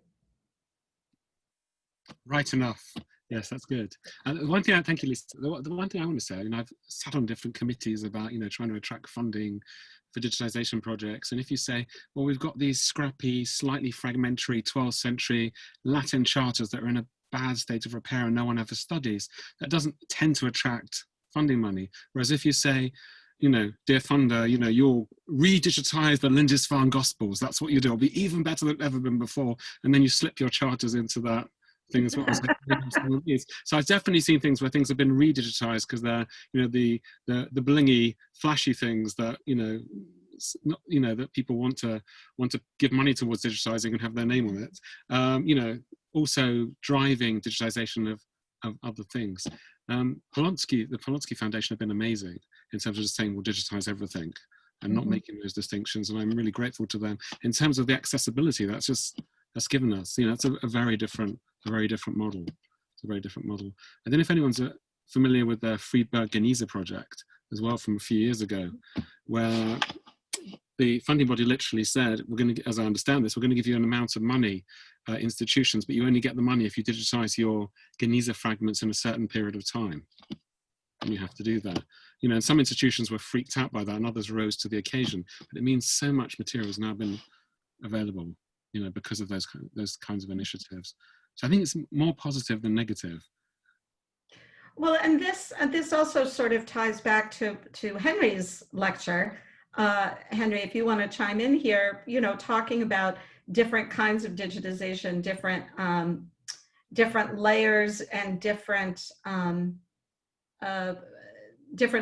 Right enough. Yes, that's good. And one thing, thank you, Lisa. The one thing I want to say, I've sat on different committees about, trying to attract funding for digitization projects. And if you say, well, we've got these scrappy, slightly fragmentary 12th century Latin charters that are in a bad state of repair and no one ever studies, that doesn't tend to attract funding money. Whereas if you say, dear funder, you'll re-digitize the Lindisfarne Gospels, that's what you do, it'll be even better than ever been before. And then you slip your charters into that thing as well. So I've definitely seen things where things have been re-digitized because they're, the blingy, flashy things that, that people want to give money towards digitizing and have their name on it. Also driving digitization of other things. The Polonsky Foundation have been amazing in terms of just saying we'll digitize everything and not making those distinctions. And I'm really grateful to them. In terms of the accessibility, that's given us, it's a very different model. It's a very different model. I don't know if anyone's familiar with the Friedberg Genese project as well from a few years ago, where the funding body literally said, we're going to, as I understand this, we're going to give you an amount of money, institutions, but you only get the money if you digitize your Genese fragments in a certain period of time. And you have to do that. And some institutions were freaked out by that and others rose to the occasion. But it means so much material has now been available, because of those kinds of initiatives. So I think it's more positive than negative. Well, and this also sort of ties back to Henry's lecture. Henry, if you want to chime in here, talking about different kinds of digitization, different layers and different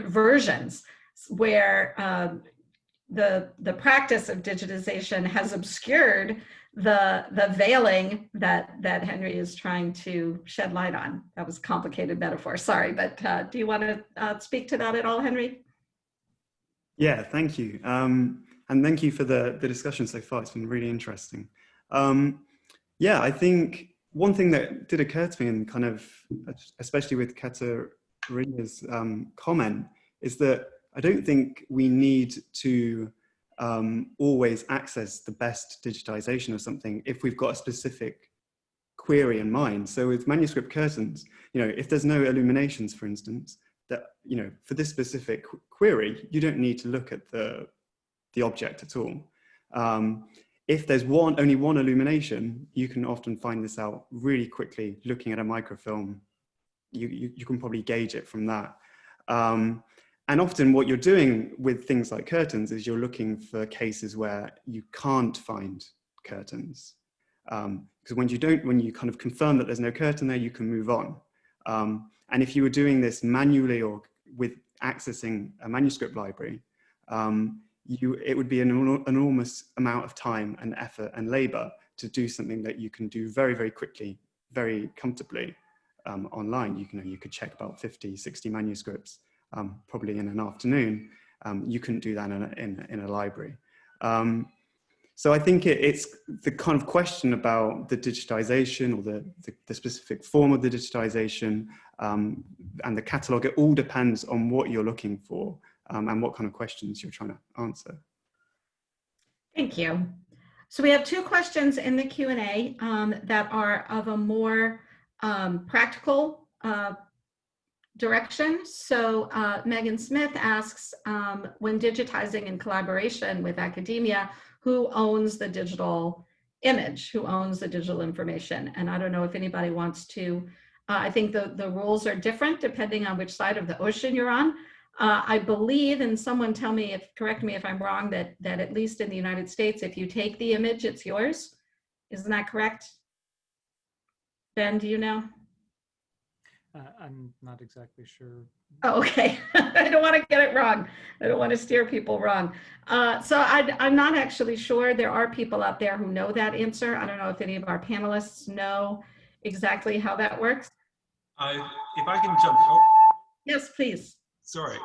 versions where the practice of digitization has obscured the veiling that Henry is trying to shed light on. That was a complicated metaphor, sorry, but do you want to speak to that at all, Henry? Yeah, thank you. And thank you for the discussion so far. It's been really interesting. Yeah, I think one thing that did occur to me, and kind of, especially with Katerina's comment, is that I don't think we need to always access the best digitization of something if we've got a specific query in mind. So with manuscript curtains, if there's no illuminations, for instance, that, for this specific query, you don't need to look at the object at all. If there's only one illumination, you can often find this out really quickly looking at a microfilm. You can probably gauge it from that. And often what you're doing with things like curtains is you're looking for cases where you can't find curtains. Because when you kind of confirm that there's no curtain there, you can move on. And if you were doing this manually or with accessing a manuscript library, it would be an enormous amount of time and effort and labor to do something that you can do very, very quickly very comfortably online. You could check about 50, 60 manuscripts probably in an afternoon. You couldn't do that in a library. So I think it's the kind of question about the digitization or the specific form of the digitization and the catalog. It all depends on what you're looking for and what kind of questions you're trying to answer. Thank you. So we have two questions in the Q&A that are of a more practical direction. So Megan Smith asks, when digitizing in collaboration with academia, who owns the digital image? Who owns the digital information? And I don't know if anybody wants to, I think the rules are different depending on which side of the ocean you're on. I believe, and someone tell me, correct me if I'm wrong, that at least in the United States, if you take the image, it's yours. Isn't that correct? Ben, do you know? I'm not exactly sure. Oh, okay. I don't want to get it wrong. I don't want to steer people wrong. So I'm not actually sure. There are people out there who know that answer. I don't know if any of our panelists know exactly how that works. If I can jump. Oh. Yes, please. Sorry.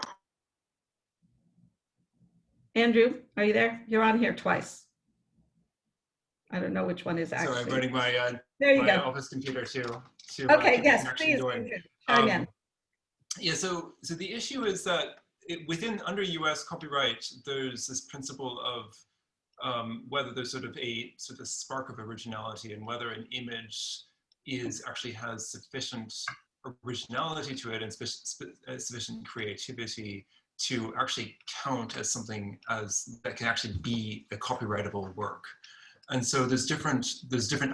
Andrew, are you there? You're on here twice. I don't know which one is actually. Sorry, I'm running my, there you my go. office computer to okay, keep yes, the connection please, going. chime in. Yeah, so the issue is that under US copyright, there's this principle of whether there's sort of a spark of originality and whether an image actually has sufficient originality to it and sufficient creativity to actually count as something that can actually be a copyrightable work. And so there's different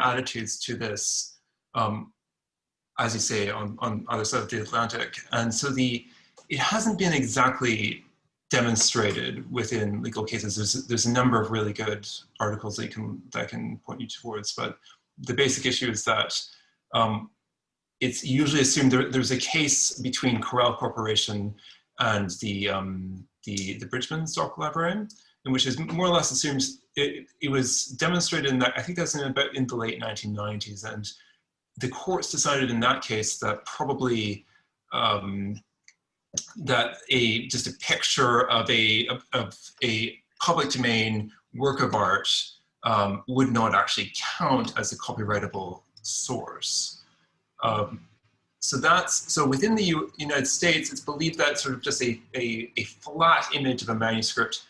attitudes to this, as you say, on either side of the Atlantic. And so it hasn't been exactly demonstrated within legal cases. There's a number of really good articles that I can point you towards, but the basic issue is that it's usually assumed there's a case between Corel Corporation and the Bridgman Stock Librarian, in which is more or less assumes it was demonstrated in that, I think that's in the late 1990s, and the courts decided in that case that probably that just a picture of a public domain work of art would not actually count as a copyrightable source. So within the United States, it's believed that sort of just a flat image of a manuscript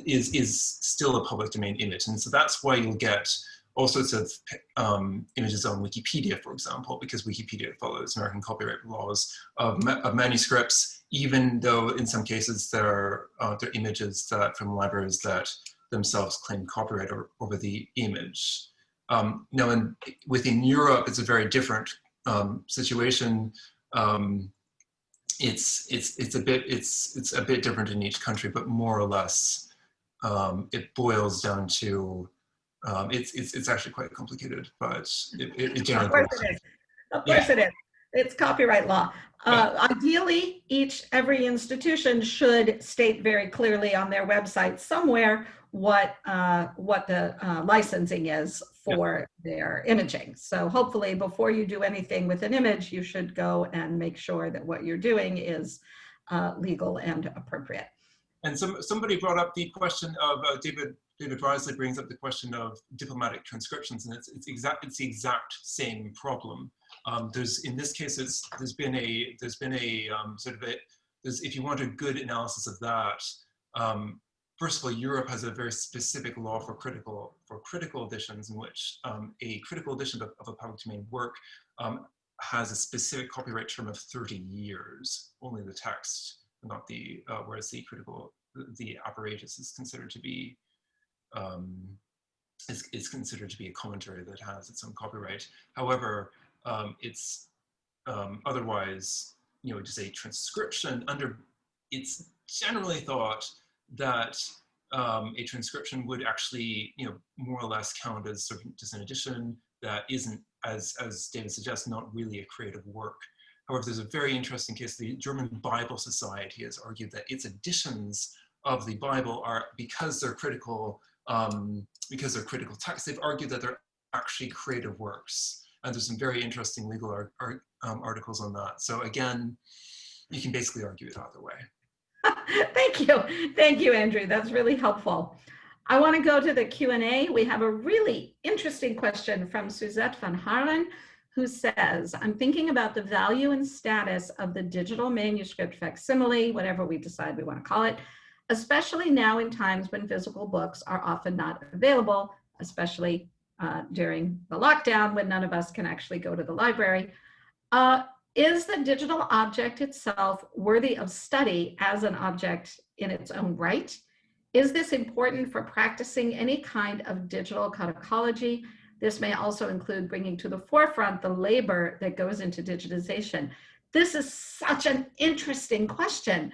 is still a public domain image. And so that's why you'll get all sorts of images on Wikipedia, for example, because Wikipedia follows American copyright laws of manuscripts, even though in some cases there are images from libraries that themselves claim copyright over the image. Now, within Europe, it's a very different situation. It's a bit different in each country, but more or less, it boils down to it's actually quite complicated, but it generally. Of course it is. Of course it is. It's copyright law. Ideally, every institution should state very clearly on their website somewhere what the licensing is for their imaging. So hopefully before you do anything with an image, you should go and make sure that what you're doing is legal and appropriate. And somebody brought up the question of David Risley brings up the question of diplomatic transcriptions, and it's the exact same problem. In this case, there's been a if you want a good analysis of that, first of all, Europe has a very specific law for critical editions, in which a critical edition of a public domain work has a specific copyright term of 30 years, only the text, not whereas the apparatus is considered to be is considered to be a commentary that has its own copyright. However, it's otherwise, just a transcription it's generally thought that a transcription would actually, more or less count as sort of just an edition that isn't, as David suggests, not really a creative work. However, there's a very interesting case. The German Bible Society has argued that its editions of the Bible are, because they're critical texts, they've argued that they're actually creative works. And there's some very interesting legal articles on that. So again, you can basically argue it either way. Thank you. Thank you, Andrew. That's really helpful. I want to go to the Q&A. We have a really interesting question from Suzette van Haren, who says, I'm thinking about the value and status of the digital manuscript facsimile, whatever we decide we want to call it, especially now in times when physical books are often not available, especially during the lockdown when none of us can actually go to the library. Is the digital object itself worthy of study as an object in its own right? Is this important for practicing any kind of digital codicology? This may also include bringing to the forefront the labor that goes into digitization. This is such an interesting question.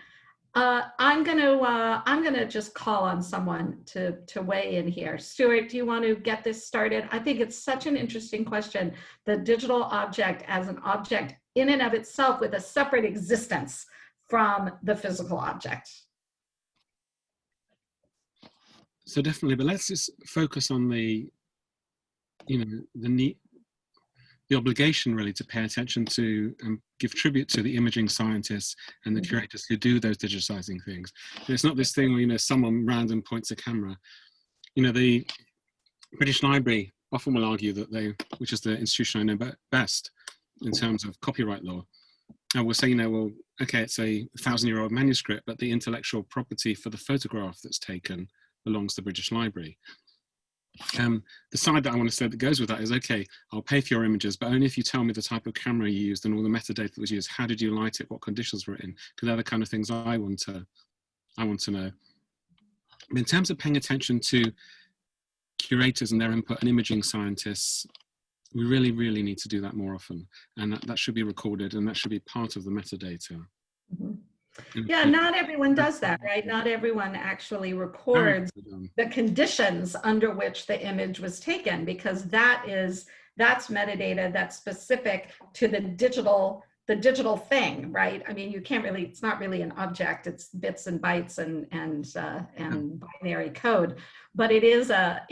I'm gonna just call on someone to weigh in here. Stuart, do you want to get this started? I think it's such an interesting question. The digital object as an object in and of itself with a separate existence from the physical object. So definitely, but let's just focus on the, the obligation really to pay attention to and give tribute to the imaging scientists and the curators who do those digitizing things. And it's not this thing where, someone random points a camera. The British Library often will argue that which is the institution I know best in terms of copyright law, and will say, well, okay, it's a 1,000-year-old manuscript, but the intellectual property for the photograph that's taken belongs to the British Library. The side that I want to say that goes with that is, okay, I'll pay for your images, but only if you tell me the type of camera you used and all the metadata that was used. How did you light it? What conditions were it in? Because they're the kind of things I want to know. In terms of paying attention to curators and their input and imaging scientists, we really, really need to do that more often. And that should be recorded, and that should be part of the metadata. Mm-hmm. Yeah, not everyone does that, right? Not everyone actually records the conditions under which the image was taken, because that's metadata that's specific to the digital thing, right? I mean, you can't really, it's not really an object, it's bits and bytes and binary code, but it is a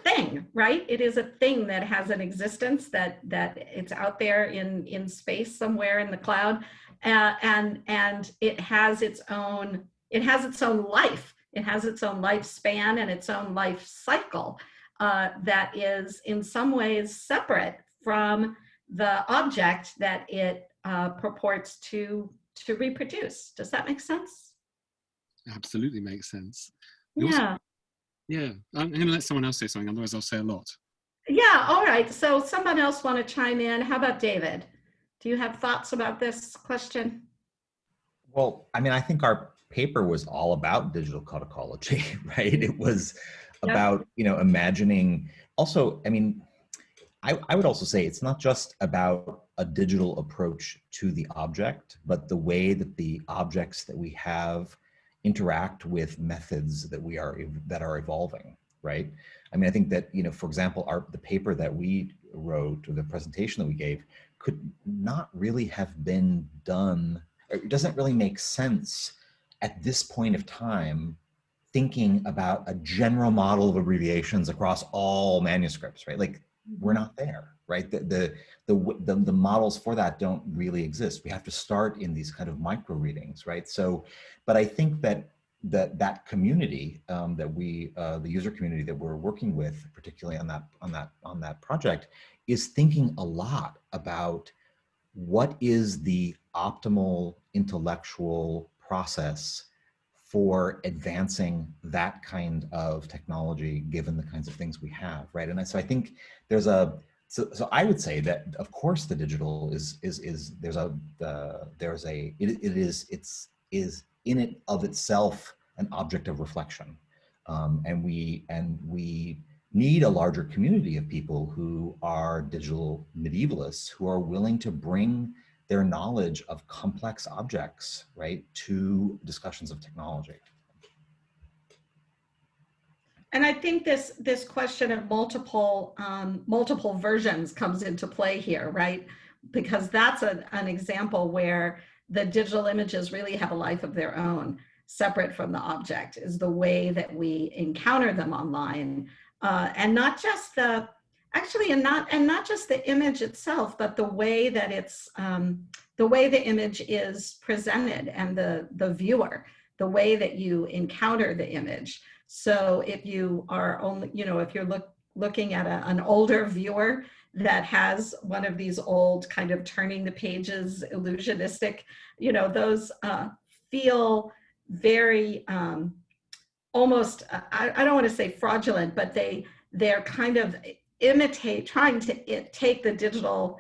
thing, right? It is a thing that has an existence, that it's out there in space somewhere in the cloud. And it has its own life. It has its own lifespan and its own life cycle that is in some ways separate from the object that it purports to reproduce. Does that make sense? Absolutely makes sense. Yeah. Yeah, I'm going to let someone else say something, otherwise I'll say a lot. Yeah, all right. So someone else want to chime in? How about David? Do you have thoughts about this question? Well, I mean, I think our paper was all about digital codicology, right? It was about, imagining. Also, I mean, I would also say it's not just about a digital approach to the object, but the way that the objects that we have interact with methods that are evolving, right? I mean, I think that, for example, the paper that we wrote, or the presentation that we gave, could not really have been done, or it doesn't really make sense at this point of time thinking about a general model of abbreviations across all manuscripts, right? Like, we're not there, right? The models for that don't really exist. We have to start in these kind of micro readings, right? So, but I think that that community the user community that we're working with, particularly on that project, is thinking a lot about what is the optimal intellectual process for advancing that kind of technology, given the kinds of things we have, right? And so I think there's so I would say that, of course, the digital is in it of itself an object of reflection, and we need a larger community of people who are digital medievalists, who are willing to bring their knowledge of complex objects, right, to discussions of technology. And I think this question of multiple versions comes into play here, right? Because that's an example where the digital images really have a life of their own, separate from the object, is the way that we encounter them online. And not just actually, and not just the image itself, but the way that it's the way the image is presented and the viewer, the way that you encounter the image. So if you are only, if you're looking at an older viewer that has one of these old kind of turning the pages illusionistic, those feel very almost, I don't want to say fraudulent, but they're kind of trying to take the digital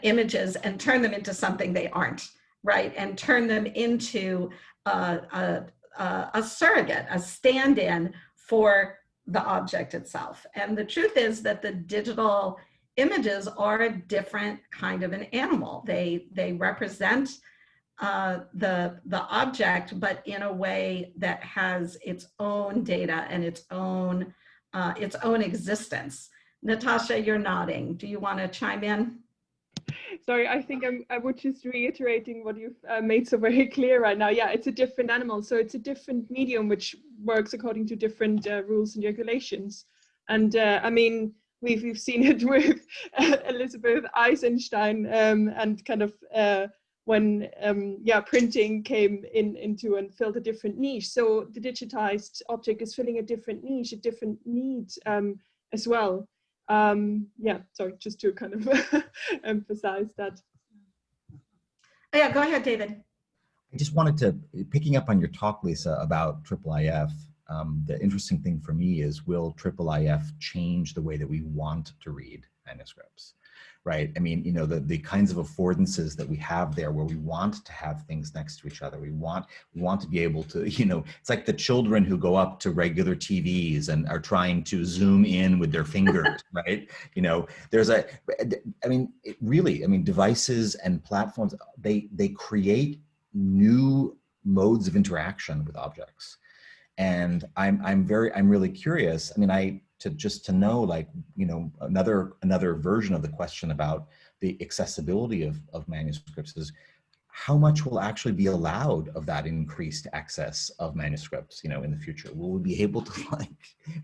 images and turn them into something they aren't, right? And turn them into a surrogate, a stand-in for the object itself. And the truth is that the digital images are a different kind of an animal. They represent the object, but in a way that has its own data and its own existence. Natasha, you're nodding. Do you want to chime in? Sorry, I think I would just reiterating what you've made so very clear right now. Yeah, it's a different animal. So it's a different medium which works according to different rules and regulations. And I mean, we've seen it with Elizabeth Eisenstein and kind of when printing came into and filled a different niche. So the digitized object is filling a different niche, a different need as well. Sorry, just to kind of emphasize that. Yeah, go ahead, David. I just wanted to, picking up on your talk, Lisa, about IIIF, the interesting thing for me is, will IIIF change the way that we want to read manuscripts? Right? I mean, the kinds of affordances that we have there, where we want to have things next to each other. We want to be able to, it's like the children who go up to regular TVs and are trying to zoom in with their fingers, right? Devices and platforms, they create new modes of interaction with objects. And I'm really curious. I mean, to know, like, another version of the question about the accessibility of manuscripts is, how much will actually be allowed of that increased access of manuscripts, in the future? Will we be able to, like,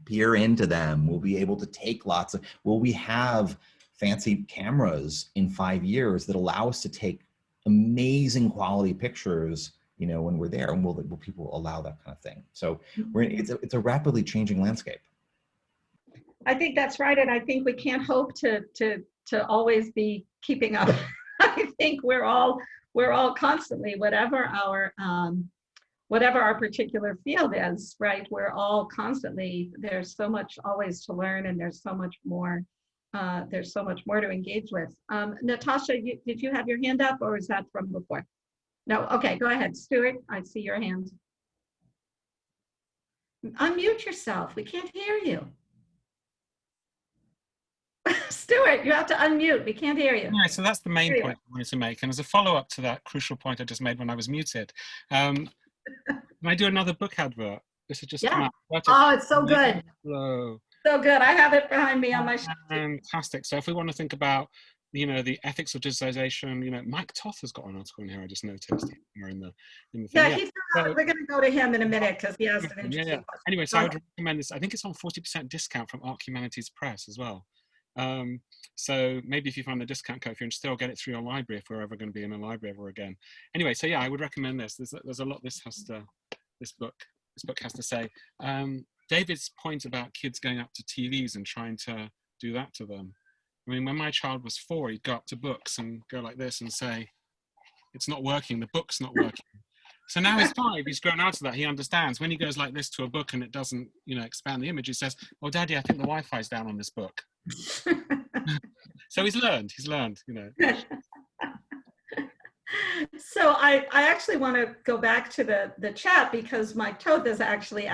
peer into them? Will we be able to take will we have fancy cameras in 5 years that allow us to take amazing quality pictures, when we're there? And will people allow that kind of thing? So it's a rapidly changing landscape. I think that's right, and I think we can't hope to always be keeping up. I think we're all constantly, whatever our particular field is, right? We're all constantly, there's so much always to learn, and there's so much more to engage with. Natasha, did you have your hand up, or is that from before? No, okay, go ahead. Stuart, I see your hand. Unmute yourself, we can't hear you. Stuart, you have to unmute. We can't hear you. Yeah, so that's the main point I wanted to make. And as a follow-up to that crucial point I just made when I was muted, can I do another book advert? This is just come out. Oh, it's so good. Hello. So good. I have it behind me on my shelf. Fantastic. So if we want to think about, the ethics of digitization, Mike Toth has got an article in here, I just noticed. In the thing. Yeah, we're going to go to him in a minute because he has an interesting question. Anyway, so I would recommend this. I think it's on 40% discount from Arc Humanities Press as well. So maybe if you find the discount code, if you can still get it through your library, if we're ever going to be in a library ever again. Anyway, so yeah, I would recommend this. There's a lot this book has to say. David's point about kids going up to TVs and trying to do that to them. I mean, when my child was 4, he'd go up to books and go like this and say, "It's not working. The book's not working." So now he's 5, he's grown out of that, he understands. When he goes like this to a book and it doesn't, expand the image, he says, "Oh, Daddy, I think the Wi-Fi's down on this book." So he's learned. So I actually want to go back to the chat, because Mike Toth has actually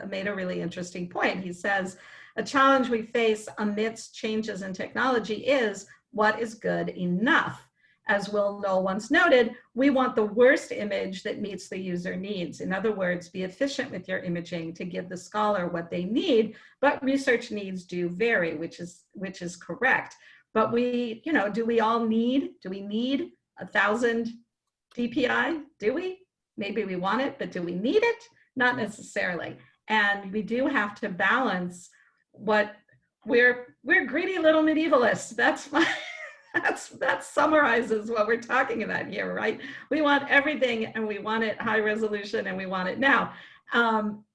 made a really interesting point. He says, a challenge we face amidst changes in technology is, what is good enough? As Will Knoll once noted, we want the worst image that meets the user needs. In other words, be efficient with your imaging to give the scholar what they need, but research needs do vary, which is correct. But do we need 1,000 DPI? Do we? Maybe we want it, but do we need it? Not necessarily. And we do have to balance what we're greedy little medievalists. That's my that summarizes what we're talking about here, right? We want everything, and we want it high resolution, and we want it now.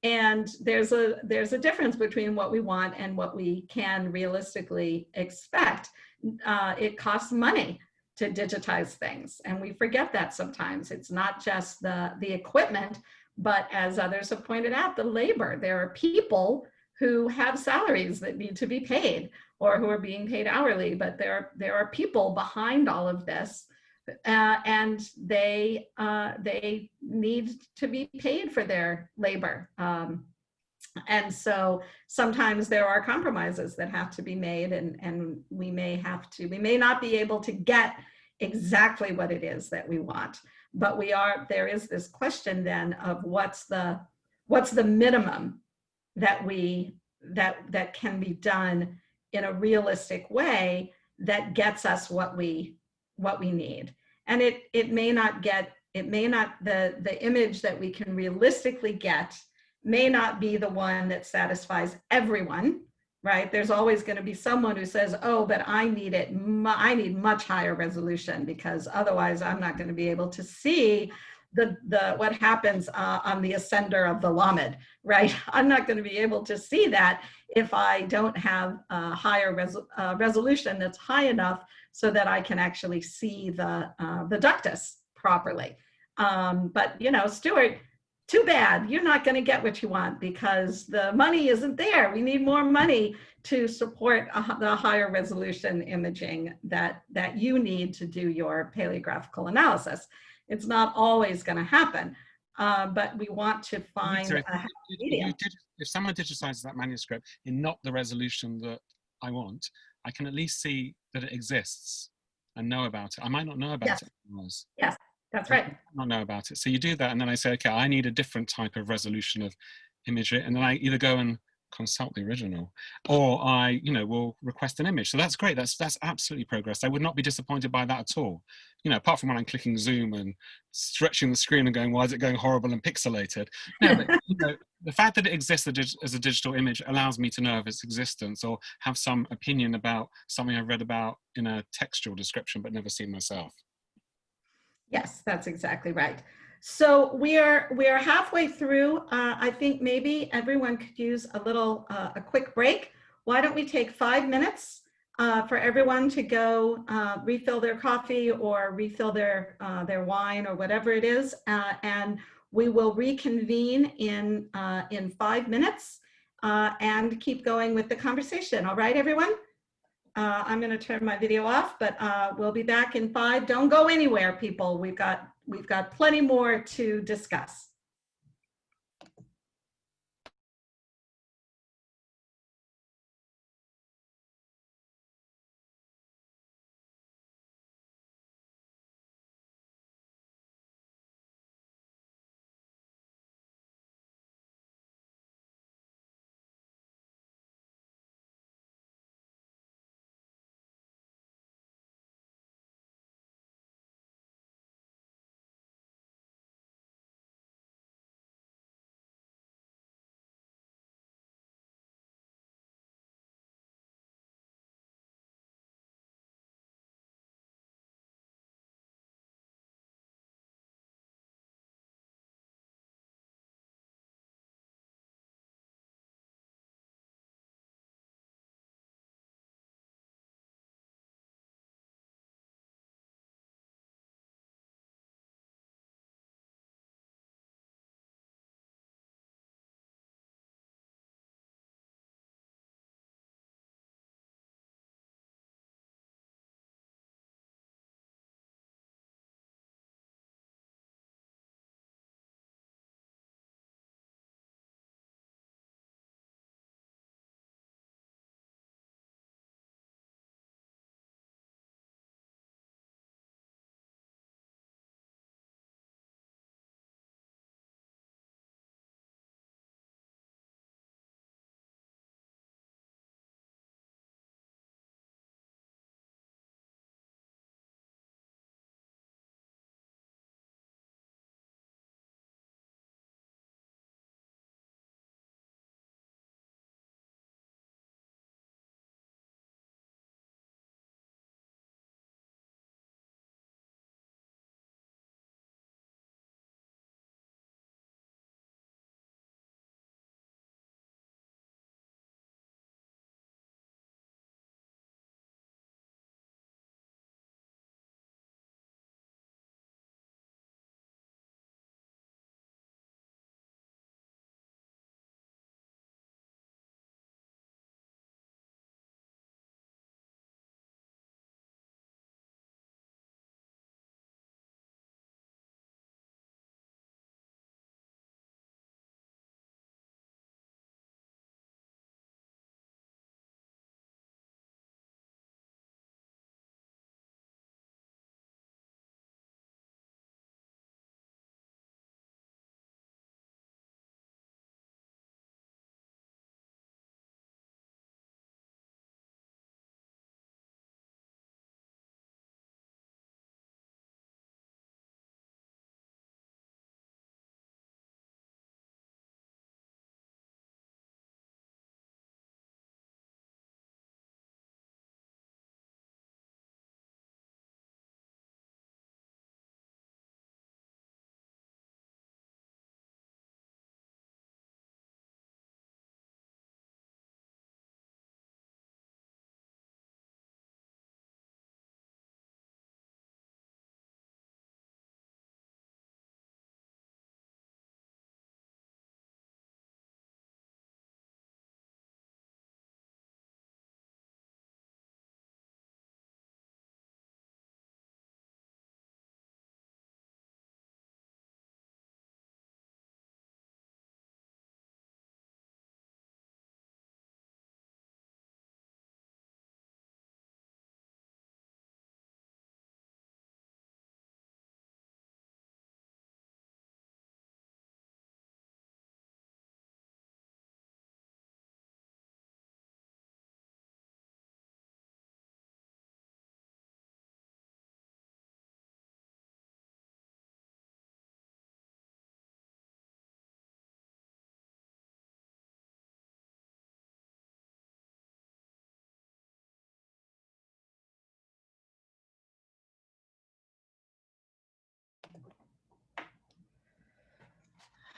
And there's a difference between what we want and what we can realistically expect. It costs money to digitize things, and we forget that sometimes. It's not just the equipment, but as others have pointed out, the labor. There are people who have salaries that need to be paid, or who are being paid hourly, but there are people behind all of this, and they need to be paid for their labor. And so sometimes there are compromises that have to be made, and we may not be able to get exactly what it is that we want, but there is this question then of what's the minimum that that can be done in a realistic way that gets us what we need. And it may not, the image that we can realistically get may not be the one that satisfies everyone, right? There's always going to be someone who says, oh, but I need much higher resolution, because otherwise I'm not going to be able to see what happens on the ascender of the Lamed, right? I'm not going to be able to see that if I don't have a higher resolution that's high enough so that I can actually see the ductus properly. But Stuart, too bad, you're not going to get what you want, because the money isn't there. We need more money to support the higher resolution imaging that you need to do your paleographical analysis. It's not always going to happen, but we want to find a happy medium. If someone digitizes that manuscript in not the resolution that I want, I can at least see that it exists and know about it. I might not know about it. Yes, that's right. I not know about it. So you do that, and then I say, okay, I need a different type of resolution of imagery, and then I either go and consult the original, or I, will request an image. So that's great. That's absolutely progress. I would not be disappointed by that at all. Apart from when I'm clicking zoom and stretching the screen and going, why is it going horrible and pixelated? No, but the fact that it exists as a digital image allows me to know of its existence, or have some opinion about something I've read about in a textual description but never seen myself. Yes, that's exactly right. So we are halfway through. I think maybe everyone could use a quick break. Why don't we take 5 minutes for everyone to go refill their coffee or refill their wine or whatever it is, and we will reconvene in 5 minutes and keep going with the conversation. All right, everyone? I'm going to turn my video off, but we'll be back in 5. Don't go anywhere, people. We've got plenty more to discuss.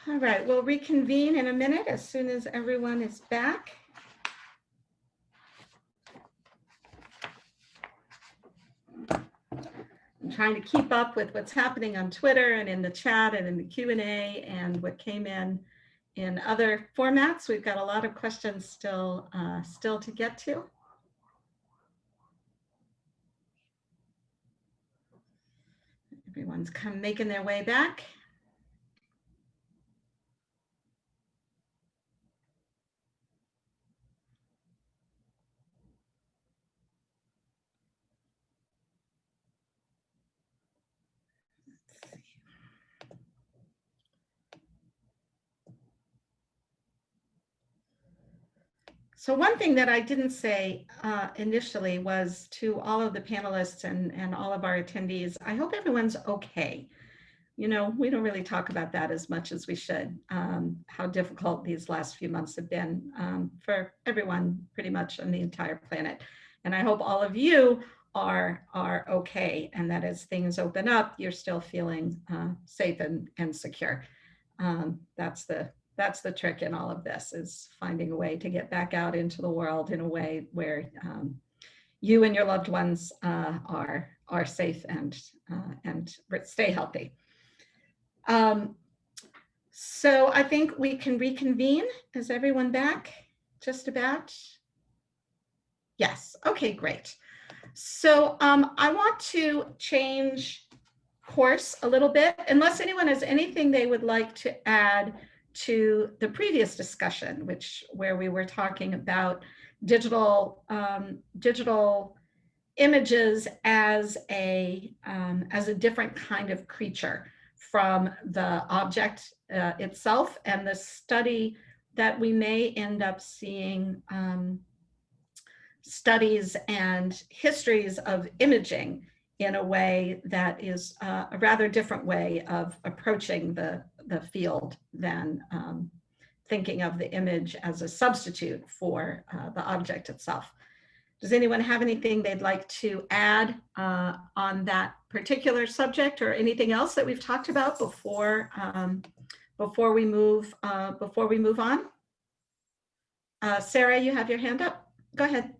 All right, we'll reconvene in a minute as soon as everyone is back. I'm trying to keep up with what's happening on Twitter and in the chat and in the Q&A and what came in other formats. We've got a lot of questions still to get to. Everyone's kind of making their way back. So one thing that I didn't say initially was to all of the panelists and all of our attendees, I hope everyone's okay. You know, we don't really talk about that as much as we should, how difficult these last few months have been for everyone pretty much on the entire planet. And I hope all of you are okay, and that as things open up, you're still feeling safe and secure. That's the trick in all of this, is finding a way to get back out into the world in a way where you and your loved ones are safe and stay healthy. So I think we can reconvene. Is everyone back? Just about? Yes. Okay, great. So I want to change course a little bit, unless anyone has anything they would like to add to the previous discussion, where we were talking about digital images as a different kind of creature from the object itself, and the study that we may end up seeing studies and histories of imaging in a way that is a rather different way of approaching the field than thinking of the image as a substitute for the object itself. Does anyone have anything they'd like to add on that particular subject, or anything else that we've talked about before we move on? Sarah, you have your hand up. Go ahead.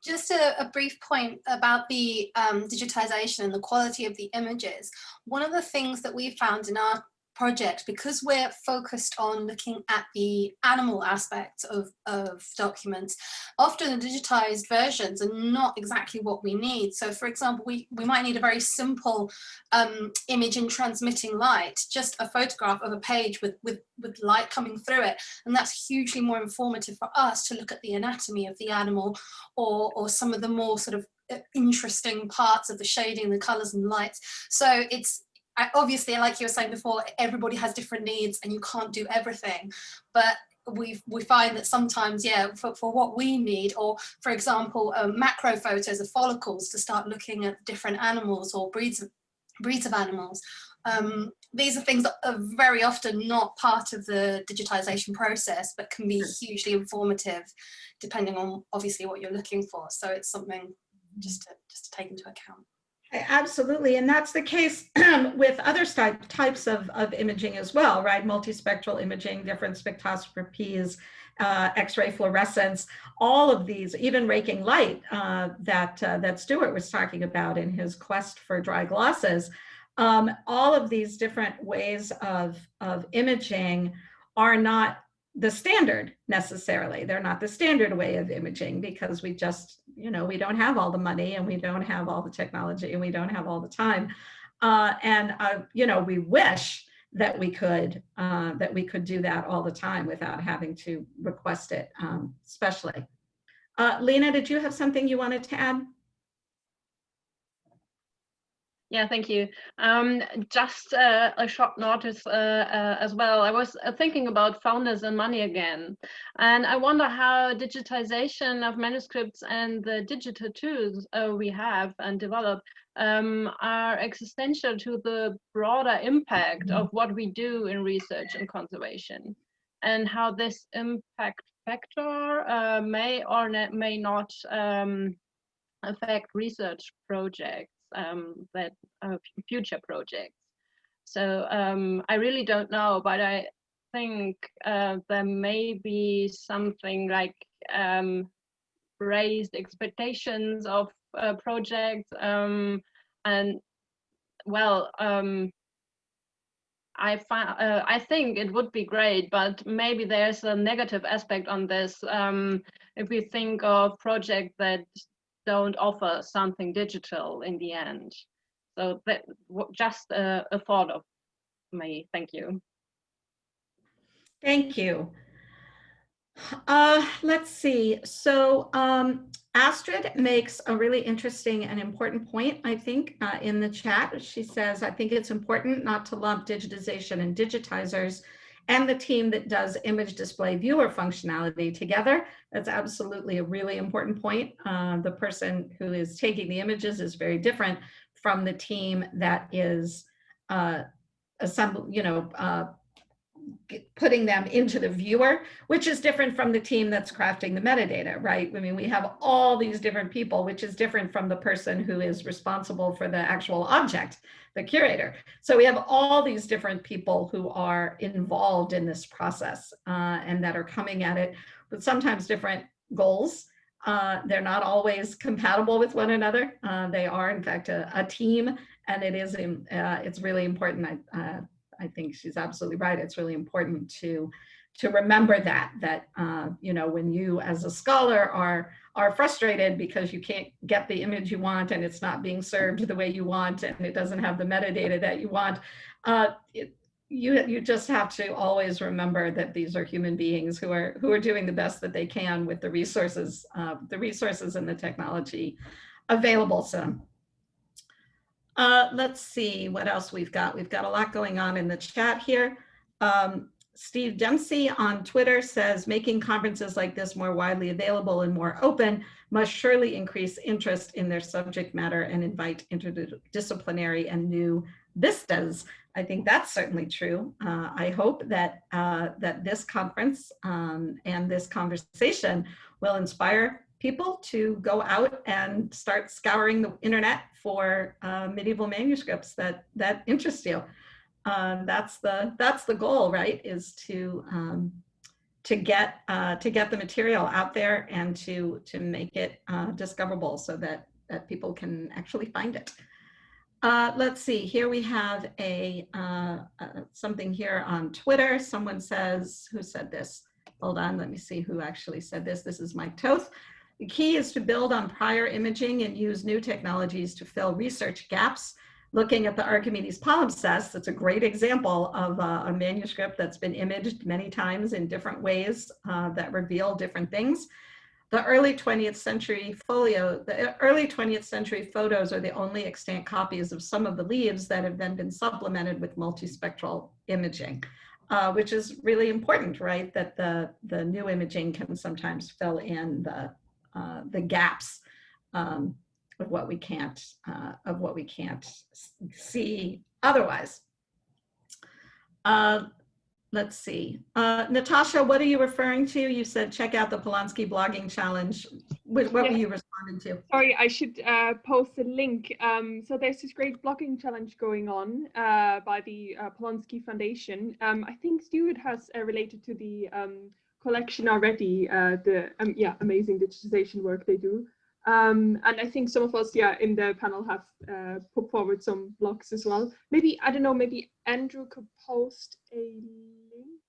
Just a brief point about the digitization and the quality of the images. One of the things that we found in our project, because we're focused on looking at the animal aspects of documents, often the digitized versions are not exactly what we need. So for example, we might need a very simple image in transmitting light, just a photograph of a page with light coming through it. And that's hugely more informative for us to look at the anatomy of the animal, or some of the more sort of interesting parts of the shading, the colors and lights. So obviously, like you were saying before, everybody has different needs and you can't do everything. But we find that sometimes, yeah, for what we need, or for example, macro photos of follicles to start looking at different animals or breeds of animals. These are things that are very often not part of the digitization process, but can be hugely informative depending on obviously what you're looking for. So it's something just to take into account. Absolutely, and that's the case with other types of imaging as well, right? Multispectral imaging, different spectroscopies, X-ray fluorescence, all of these, even raking light that Stuart was talking about in his quest for dry glosses. All of these different ways of imaging are not the standard necessarily. They're not the standard way of imaging, because we just, we don't have all the money, and we don't have all the technology, and we don't have all the time. We wish that we could do that all the time without having to request it specially. Lena, did you have something you wanted to add? Yeah, thank you. Just a short notice as well. I was thinking about founders and money again, and I wonder how digitization of manuscripts and the digital tools we have and develop are existential to the broader impact of what we do in research and conservation, and how this impact factor may or may not affect research projects, future projects. So I really don't know, but I think there may be something like raised expectations of projects, and well, I think it would be great, but maybe there's a negative aspect on this. If we think of projects that don't offer something digital in the end. So that just a thought of me. Thank you. Thank you. Let's see. So Astrid makes a really interesting and important point, I think, in the chat. She says, I think it's important not to lump digitization and digitizers and the team that does image display viewer functionality together. That's absolutely a really important point. The person who is taking the images is very different from the team that is putting them into the viewer, which is different from the team that's crafting the metadata, right? I mean, we have all these different people, which is different from the person who is responsible for the actual object, the curator. So we have all these different people who are involved in this process and that are coming at it with sometimes different goals. They're not always compatible with one another. They are, in fact, a team, and it's really important. I think she's absolutely right. It's really important to remember that when you as a scholar are frustrated because you can't get the image you want and it's not being served the way you want and it doesn't have the metadata that you want, you just have to always remember that these are human beings who are doing the best that they can with the resources and the technology available to them. Let's see what else we've got. We've got a lot going on in the chat here. Steve Dempsey on Twitter says, making conferences like this more widely available and more open must surely increase interest in their subject matter and invite interdisciplinary and new vistas. I think that's certainly true. I hope that this conference and this conversation will inspire people to go out and start scouring the internet for medieval manuscripts that interest you. That's the goal, right? Is to get the material out there and to make it discoverable so that people can actually find it. Let's see. Here we have something here on Twitter. Someone says, who said this? Hold on, let me see who actually said this. This is Mike Toth. The key is to build on prior imaging and use new technologies to fill research gaps. Looking at the Archimedes palimpsest, that's a great example of a manuscript that's been imaged many times in different ways that reveal different things. The early 20th century photos are the only extant copies of some of the leaves that have then been supplemented with multispectral imaging, which is really important, right? That the new imaging can sometimes fill in the gaps of what we can't see otherwise. Let's see. Natasha, what are you referring to? You said check out the Polanski blogging challenge. What were you responding to? Sorry, I should post a link. So there's this great blogging challenge going on by the Polanski Foundation. I think Stuart has related to the collection already, the amazing digitization work they do. And I think some of us, in the panel have put forward some blogs as well. Maybe, I don't know, maybe Andrew could post a link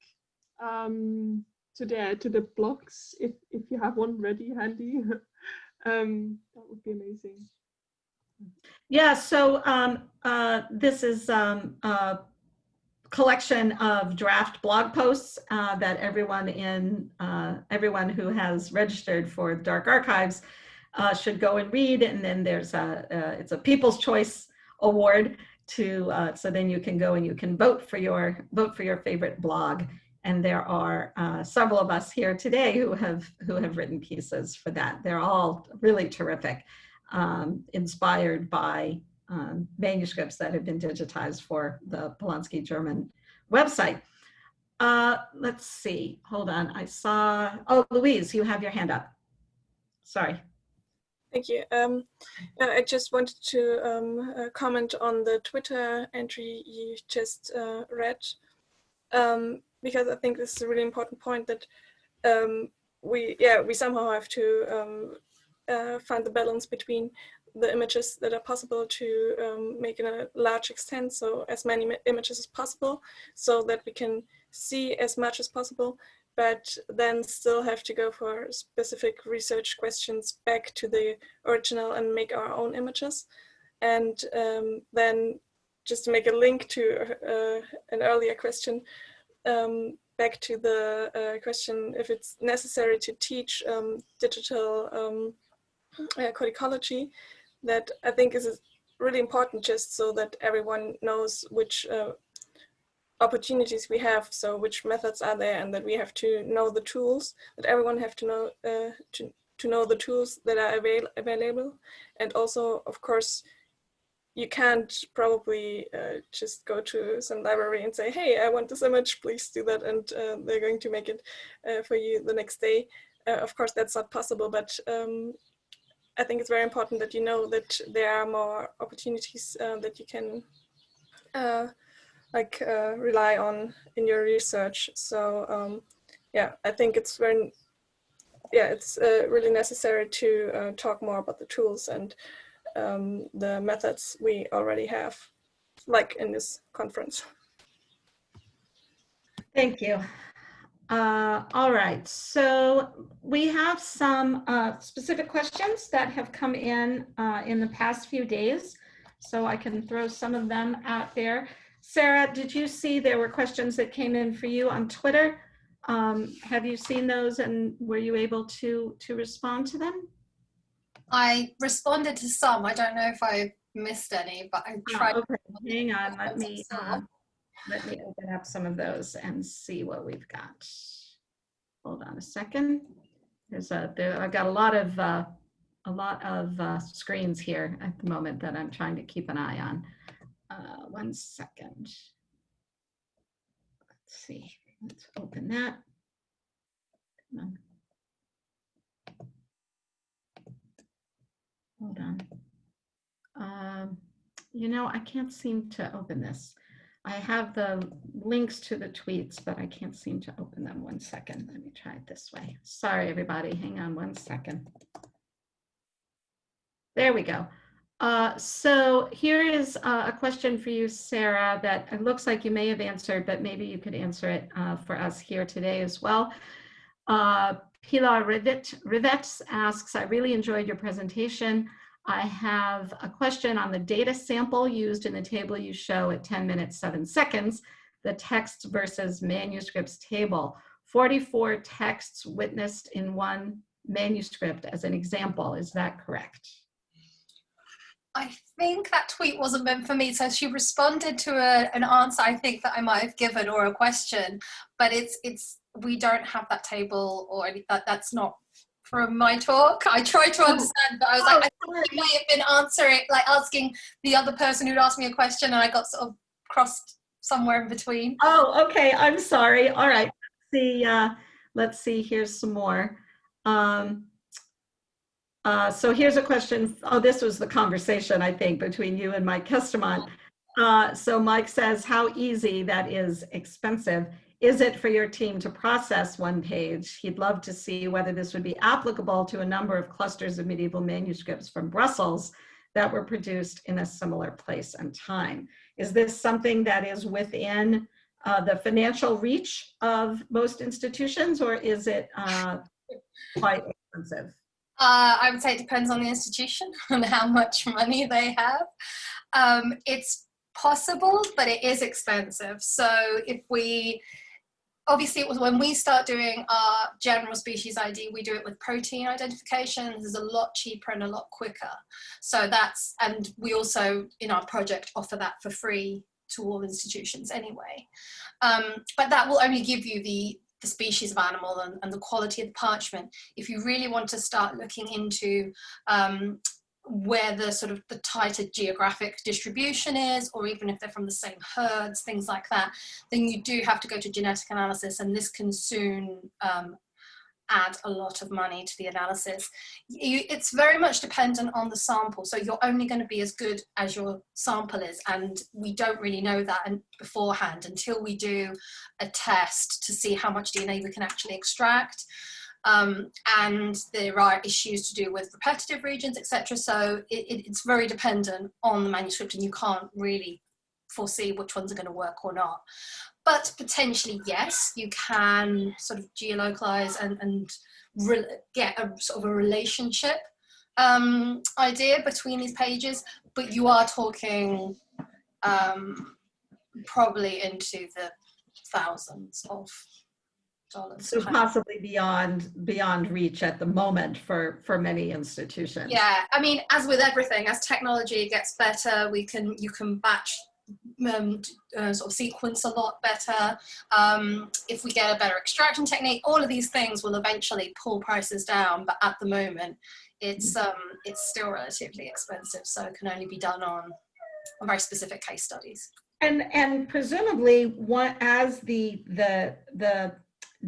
to the blogs if you have one ready handy. That would be amazing. Yeah, so this is a collection of draft blog posts that everyone who has registered for Dark Archives should go and read, and then there's it's a People's Choice Award so then you can go and you can vote for your favorite blog, and there are several of us here today who have written pieces for that. They're all really terrific, inspired by manuscripts that have been digitized for the Polanski German website. Let's see, hold on, I saw, oh, Louise, you have your hand up. Sorry. Thank you. I just wanted to comment on the Twitter entry you just read, because I think this is a really important point that we somehow have to find the balance between the images that are possible to make in a large extent, so as many images as possible, so that we can see as much as possible, but then still have to go for specific research questions back to the original and make our own images. And then just to make a link to an earlier question, back to the question if it's necessary to teach digital codicology, that I think is really important, just so that everyone knows which opportunities we have, so which methods are there, and that we have to know the tools, that everyone have to know to know the tools that are available. And also, of course, you can't probably just go to some library and say, hey, I want this image, please do that, and they're going to make it for you the next day. Of course, that's not possible, but I think it's very important that you know that there are more opportunities that you can rely on in your research. So yeah, I think it's very, it's really necessary to talk more about the tools and the methods we already have, like in this conference. Thank you. All right, so we have some specific questions that have come in the past few days, so I can throw some of them out there. Sarah, did you see there were questions that came in for you on Twitter? Have you seen those, and were you able to respond to them? I responded to some. I don't know if I missed any, but I tried. Okay, hang on, let me open up some of those and see what we've got. Hold on a second. I've got a lot of screens here at the moment that I'm trying to keep an eye on. 1 second. Let's see. Let's open that. Come on. Hold on. You know, I can't seem to open this. I have the links to the tweets, but I can't seem to open them. 1 second. Let me try it this way. Sorry, everybody. Hang on 1 second. There we go. So here is a question for you, Sarah, that it looks like you may have answered, but maybe you could answer it for us here today as well. Pilar Rivets asks, I really enjoyed your presentation. I have a question on the data sample used in the table you show at 10 minutes, 7 seconds, the text versus manuscripts table. 44 texts witnessed in one manuscript as an example. Is that correct? I think that tweet wasn't meant for me. So she responded to an answer I think that I might have given, or a question, but we don't have that table, or that's not from my talk. I tried to understand, but I was like, I think you might have been asking the other person who'd asked me a question, and I got sort of crossed somewhere in between. Oh, okay. I'm sorry. All right. Let's see. Here's some more. So here's a question. Oh, this was the conversation, I think, between you and Mike Kestemont. So Mike says, how easy, that is expensive, is it for your team to process one page? He'd love to see whether this would be applicable to a number of clusters of medieval manuscripts from Brussels that were produced in a similar place and time. Is this something that is within the financial reach of most institutions, or is it quite expensive? I would say it depends on the institution and how much money they have. It's possible, but it is expensive. So if obviously, it was when we start doing our general species ID, we do it with protein identification. This is a lot cheaper and a lot quicker. So and we also in our project offer that for free to all institutions anyway. But that will only give you the species of animal and the quality of the parchment. If you really want to start looking into where the sort of the tighter geographic distribution is, or even if they're from the same herds, things like that, then you do have to go to genetic analysis, and this can soon add a lot of money to the analysis. It's very much dependent on the sample. So you're only going to be as good as your sample is. And we don't really know that beforehand until we do a test to see how much DNA we can actually extract. And there are issues to do with repetitive regions, etc. So it's very dependent on the manuscript, and you can't really foresee which ones are going to work or not. But potentially, yes, you can sort of geolocalize and get a sort of a relationship idea between these pages, but you are talking probably into the thousands of dollars. So possibly beyond reach at the moment for many institutions. Yeah, I mean, as with everything, as technology gets better, you can batch sort of sequence a lot better. If we get a better extraction technique, all of these things will eventually pull prices down. But at the moment, it's still relatively expensive, so it can only be done on very specific case studies. And presumably, as the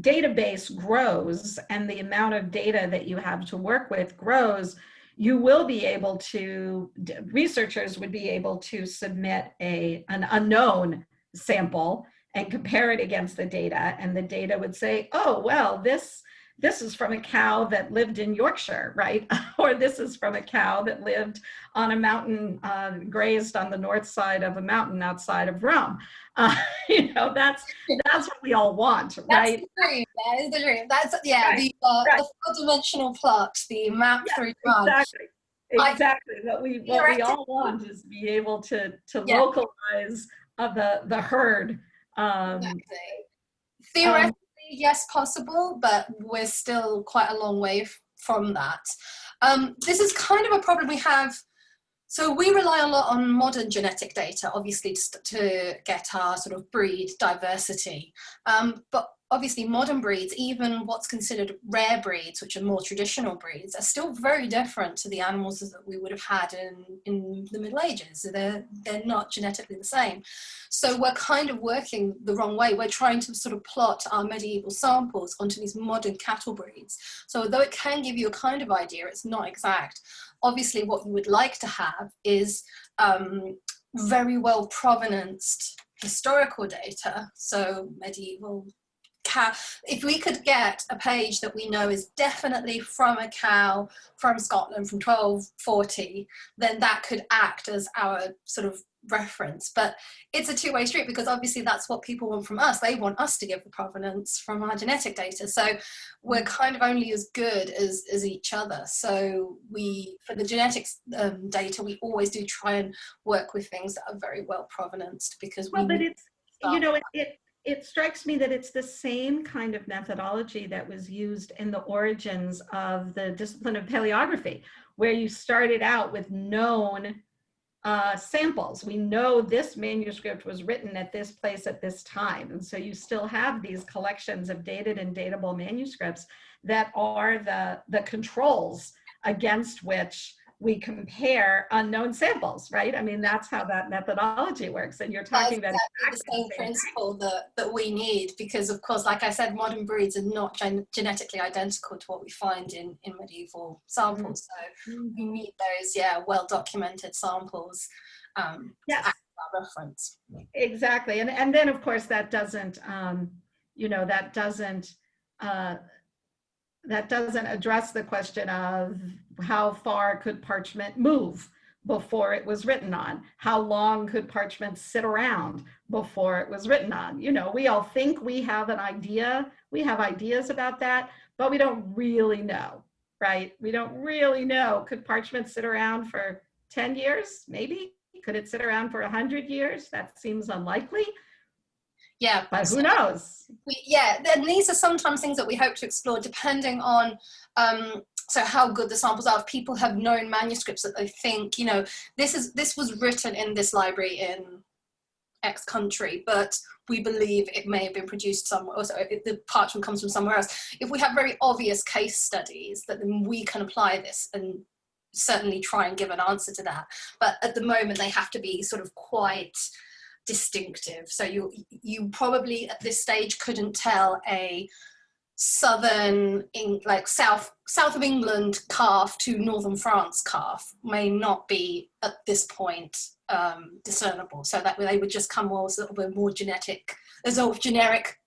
database grows and the amount of data that you have to work with grows, you will be able to, researchers would be able to submit an unknown sample and compare it against the data, and the data would say, oh, well, this is from a cow that lived in Yorkshire, right? Or this is from a cow that lived on a mountain, grazed on the north side of a mountain outside of Rome. That's what we all want, right? That's the dream. That is the dream. That's right. The four-dimensional plot, the map through time. Exactly. What we all want is be able to localize the herd. Exactly. Theoretically, yes, possible, but we're still quite a long way from that. This is kind of a problem we have. So we rely a lot on modern genetic data, obviously, to get our sort of breed diversity. But obviously modern breeds, even what's considered rare breeds, which are more traditional breeds, are still very different to the animals that we would have had in the Middle Ages. They're not genetically the same. So we're kind of working the wrong way. We're trying to sort of plot our medieval samples onto these modern cattle breeds. So though it can give you a kind of idea, it's not exact. Obviously, what you would like to have is very well provenanced historical data. So medieval cow. If we could get a page that we know is definitely from a cow from Scotland from 1240, then that could act as our sort of reference. But it's a two-way street, because obviously that's what people want from us. They want us to give the provenance from our genetic data. So we're kind of only as good as each other. So for the genetics data, we always do try and work with things that are very well provenanced, because it strikes me that it's the same kind of methodology that was used in the origins of the discipline of paleography, where you started out with known samples. We know this manuscript was written at this place at this time. And so you still have these collections of dated and datable manuscripts that are the controls against which we compare unknown samples, right? I mean, that's how that methodology works. And you're talking about exactly the same principle that we need, because of course, like I said, modern breeds are not genetically identical to what we find in medieval samples. So we need those, well-documented samples to act as our reference. Exactly. And then of course that doesn't address the question of how far could parchment move before it was written on? How long could parchment sit around before it was written on? We all think we have an idea. We have ideas about that, but we don't really know, right? We don't really know. Could parchment sit around for 10 years? Maybe. Could it sit around for 100 years? That seems unlikely. Yeah, but who knows? And these are sometimes things that we hope to explore, depending on so how good the samples are. If people have known manuscripts that they think, this was written in this library in X country, but we believe it may have been produced somewhere, or so the parchment comes from somewhere else. If we have very obvious case studies, that then we can apply this and certainly try and give an answer to that. But at the moment, they have to be sort of quite distinctive. So you probably at this stage couldn't tell a southern, like south of England calf to northern France calf may not be at this point discernible. So that they would just come more sort of a more generic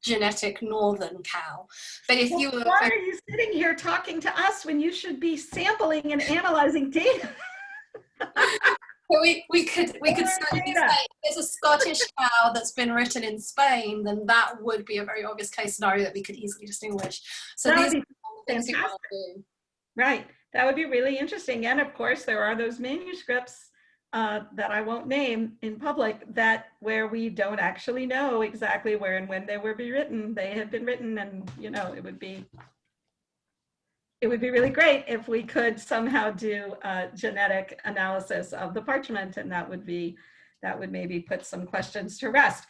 genetic northern cow. But if you were, why are you sitting here talking to us when you should be sampling and analyzing data? we could certainly say if there's a Scottish cow that's been written in Spain, then that would be a very obvious case scenario that we could easily distinguish. So that these would are the things we want to do. Right, that would be really interesting. And of course, there are those manuscripts that I won't name in public where we don't actually know exactly where and when they were written. They have been written, and you know, it would be really great if we could somehow do a genetic analysis of the parchment, and that would maybe put some questions to rest.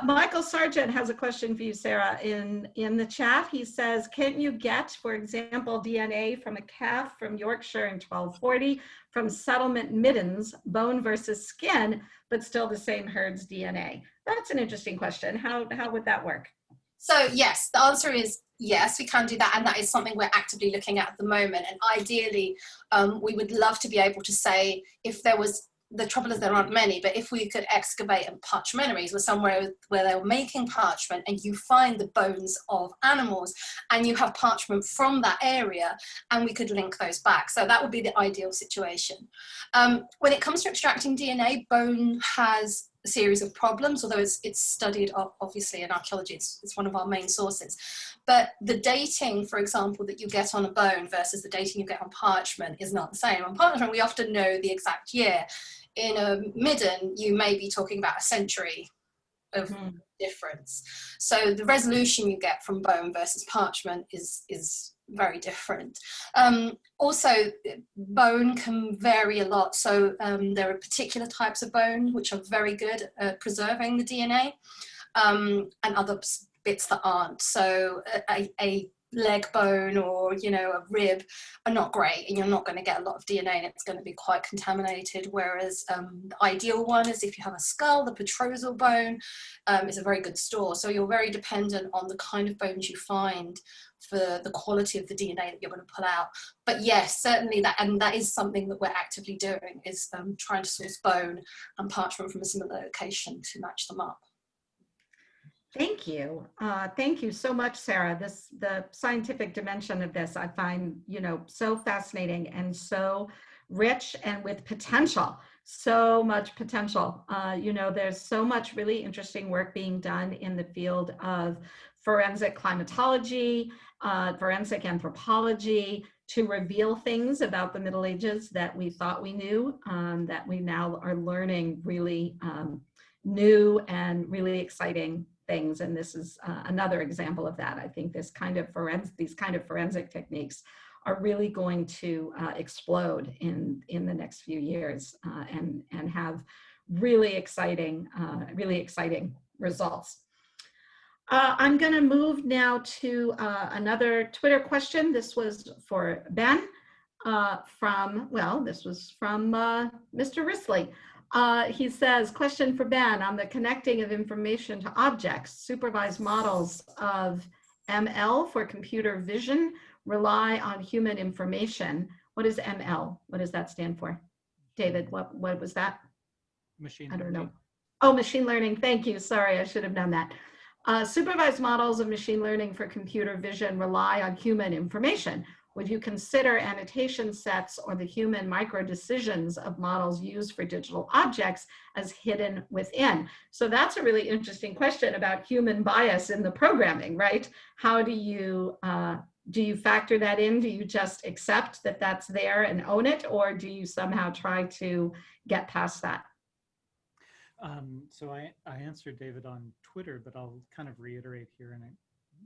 Michael Sargent has a question for you, Sarah, in the chat. He says, can you get, for example, DNA from a calf from Yorkshire in 1240 from settlement middens, bone versus skin, but still the same herd's DNA? That's an interesting question. How would that work? So yes, the answer is yes, we can do that, and that is something we're actively looking at the moment. And ideally, we would love to be able to say, if there was, the trouble is there aren't many, but if we could excavate and parchmentaries were somewhere where they were making parchment and you find the bones of animals and you have parchment from that area, and we could link those back. So that would be the ideal situation. When it comes to extracting DNA, bone has a series of problems, although it's studied obviously in archaeology, it's one of our main sources. But the dating, for example, that you get on a bone versus the dating you get on parchment is not the same. On parchment, we often know the exact year. In a midden, you may be talking about a century of difference. So the resolution you get from bone versus parchment is very different. Also, bone can vary a lot. So there are particular types of bone which are very good at preserving the DNA, and other bits that aren't. So a leg bone or, you know, a rib are not great, and you're not going to get a lot of DNA, and it's going to be quite contaminated. Whereas the ideal one is if you have a skull, the petrosal bone is a very good store. So you're very dependent on the kind of bones you find for the quality of the DNA that you're going to pull out. But yes, certainly that is something that we're actively doing, is trying to source bone and parchment from a similar location to match them up. Thank you. Thank you so much, Sarah. The scientific dimension of this I find, you know, so fascinating and so rich and with potential, so much potential. You know, there's so much really interesting work being done in the field of forensic climatology, forensic anthropology, to reveal things about the Middle Ages that we thought we knew, that we now are learning really new and really exciting things. And this is another example of that. I think these kind of forensic techniques are really going to explode in the next few years and have really exciting results. I'm going to move now to another Twitter question. This was for Ben this was from Mr. Risley. He says, question for Ben on the connecting of information to objects. Supervised models of ML for computer vision rely on human information. What is ML? What does that stand for? David, what was that? Machine I don't learning. know. Oh, machine learning. Thank you. Sorry, I should have known that. Supervised models of machine learning for computer vision rely on human information. Would you consider annotation sets or the human micro decisions of models used for digital objects as hidden within? So that's a really interesting question about human bias in the programming, right? How do you factor that in? Do you just accept that that's there and own it, or do you somehow try to get past that? So I answered David on Twitter, but I'll kind of reiterate here and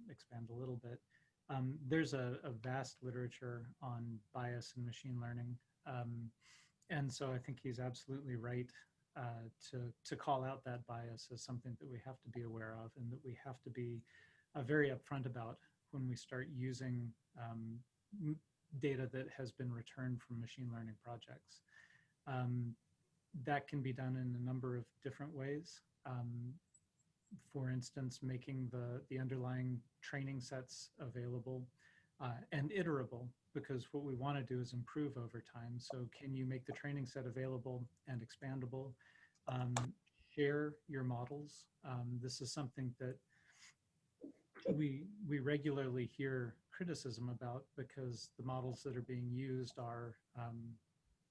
expand a little bit. There's a vast literature on bias in machine learning. And so I think he's absolutely right to call out that bias as something that we have to be aware of and that we have to be very upfront about when we start using data that has been returned from machine learning projects. That can be done in a number of different ways. for instance, making the underlying training sets available and iterable, because what we want to do is improve over time. So can you make the training set available and expandable? Share your models. This is something that we regularly hear criticism about, because the models that are being used are,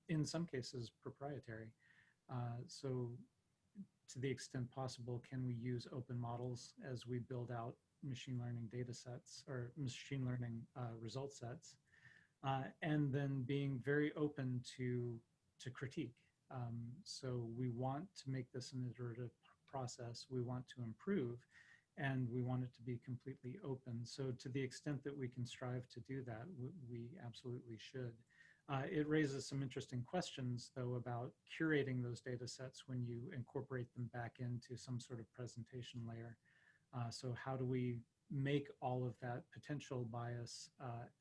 in some cases, proprietary. So to the extent possible, can we use open models as we build out machine learning data sets or machine learning result sets? And then being very open to critique. So we want to make this an iterative process. We want to improve, and we want it to be completely open. So to the extent that we can strive to do that, we absolutely should. It raises some interesting questions, though, about curating those data sets when you incorporate them back into some sort of presentation layer. So how do we make all of that potential bias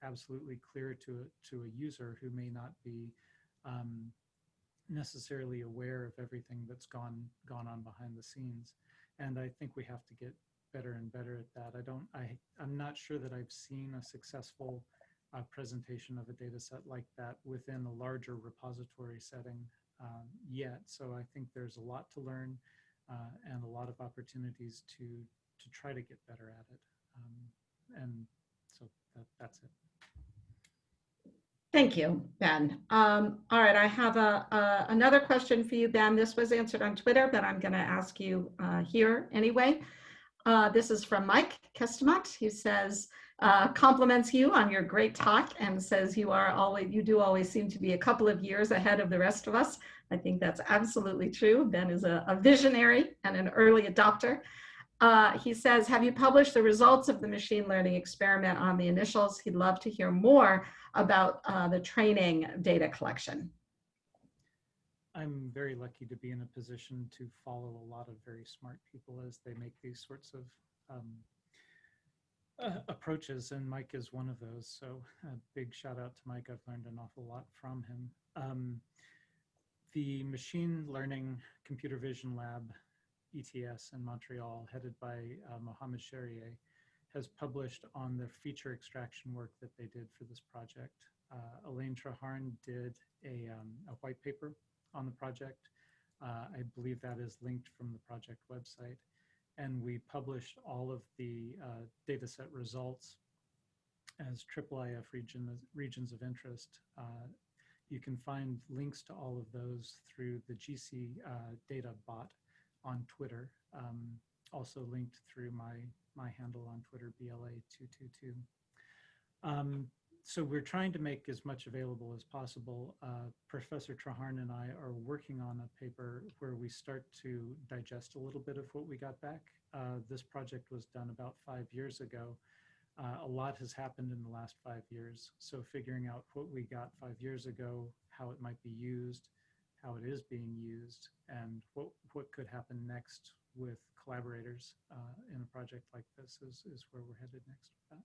absolutely clear to a user who may not be necessarily aware of everything that's gone on behind the scenes? And I think we have to get better and better at that. I'm not sure that I've seen a successful presentation of a data set like that within a larger repository setting yet. So I think there's a lot to learn and a lot of opportunities to try to get better at it. And so that's it. Thank you, Ben. All right, I have another question for you, Ben. This was answered on Twitter, but I'm going to ask you here anyway. This is from Mike Kestamont, who says, compliments you on your great talk and says you do always seem to be a couple of years ahead of the rest of us. I think that's absolutely true. Ben is a visionary and an early adopter. He says, have you published the results of the machine learning experiment on the initials? He'd love to hear more about the training data collection. I'm very lucky to be in a position to follow a lot of very smart people as they make these sorts of approaches, and Mike is one of those. So a big shout out to Mike. I've learned an awful lot from him. The Machine Learning Computer Vision Lab, ETS in Montreal, headed by Mohamed Cherrier, has published on the feature extraction work that they did for this project. Elaine Traharn did a white paper on the project. I believe that is linked from the project website. And we published all of the dataset results as IIIF regions of interest. You can find links to all of those through the GC data bot on Twitter, also linked through my handle on Twitter, BLA222. So we're trying to make as much available as possible. Professor Traharn and I are working on a paper where we start to digest a little bit of what we got back. This project was done about 5 years ago. A lot has happened in the last 5 years. So figuring out what we got 5 years ago, how it might be used, how it is being used, and what could happen next with collaborators in a project like this is where we're headed next with that.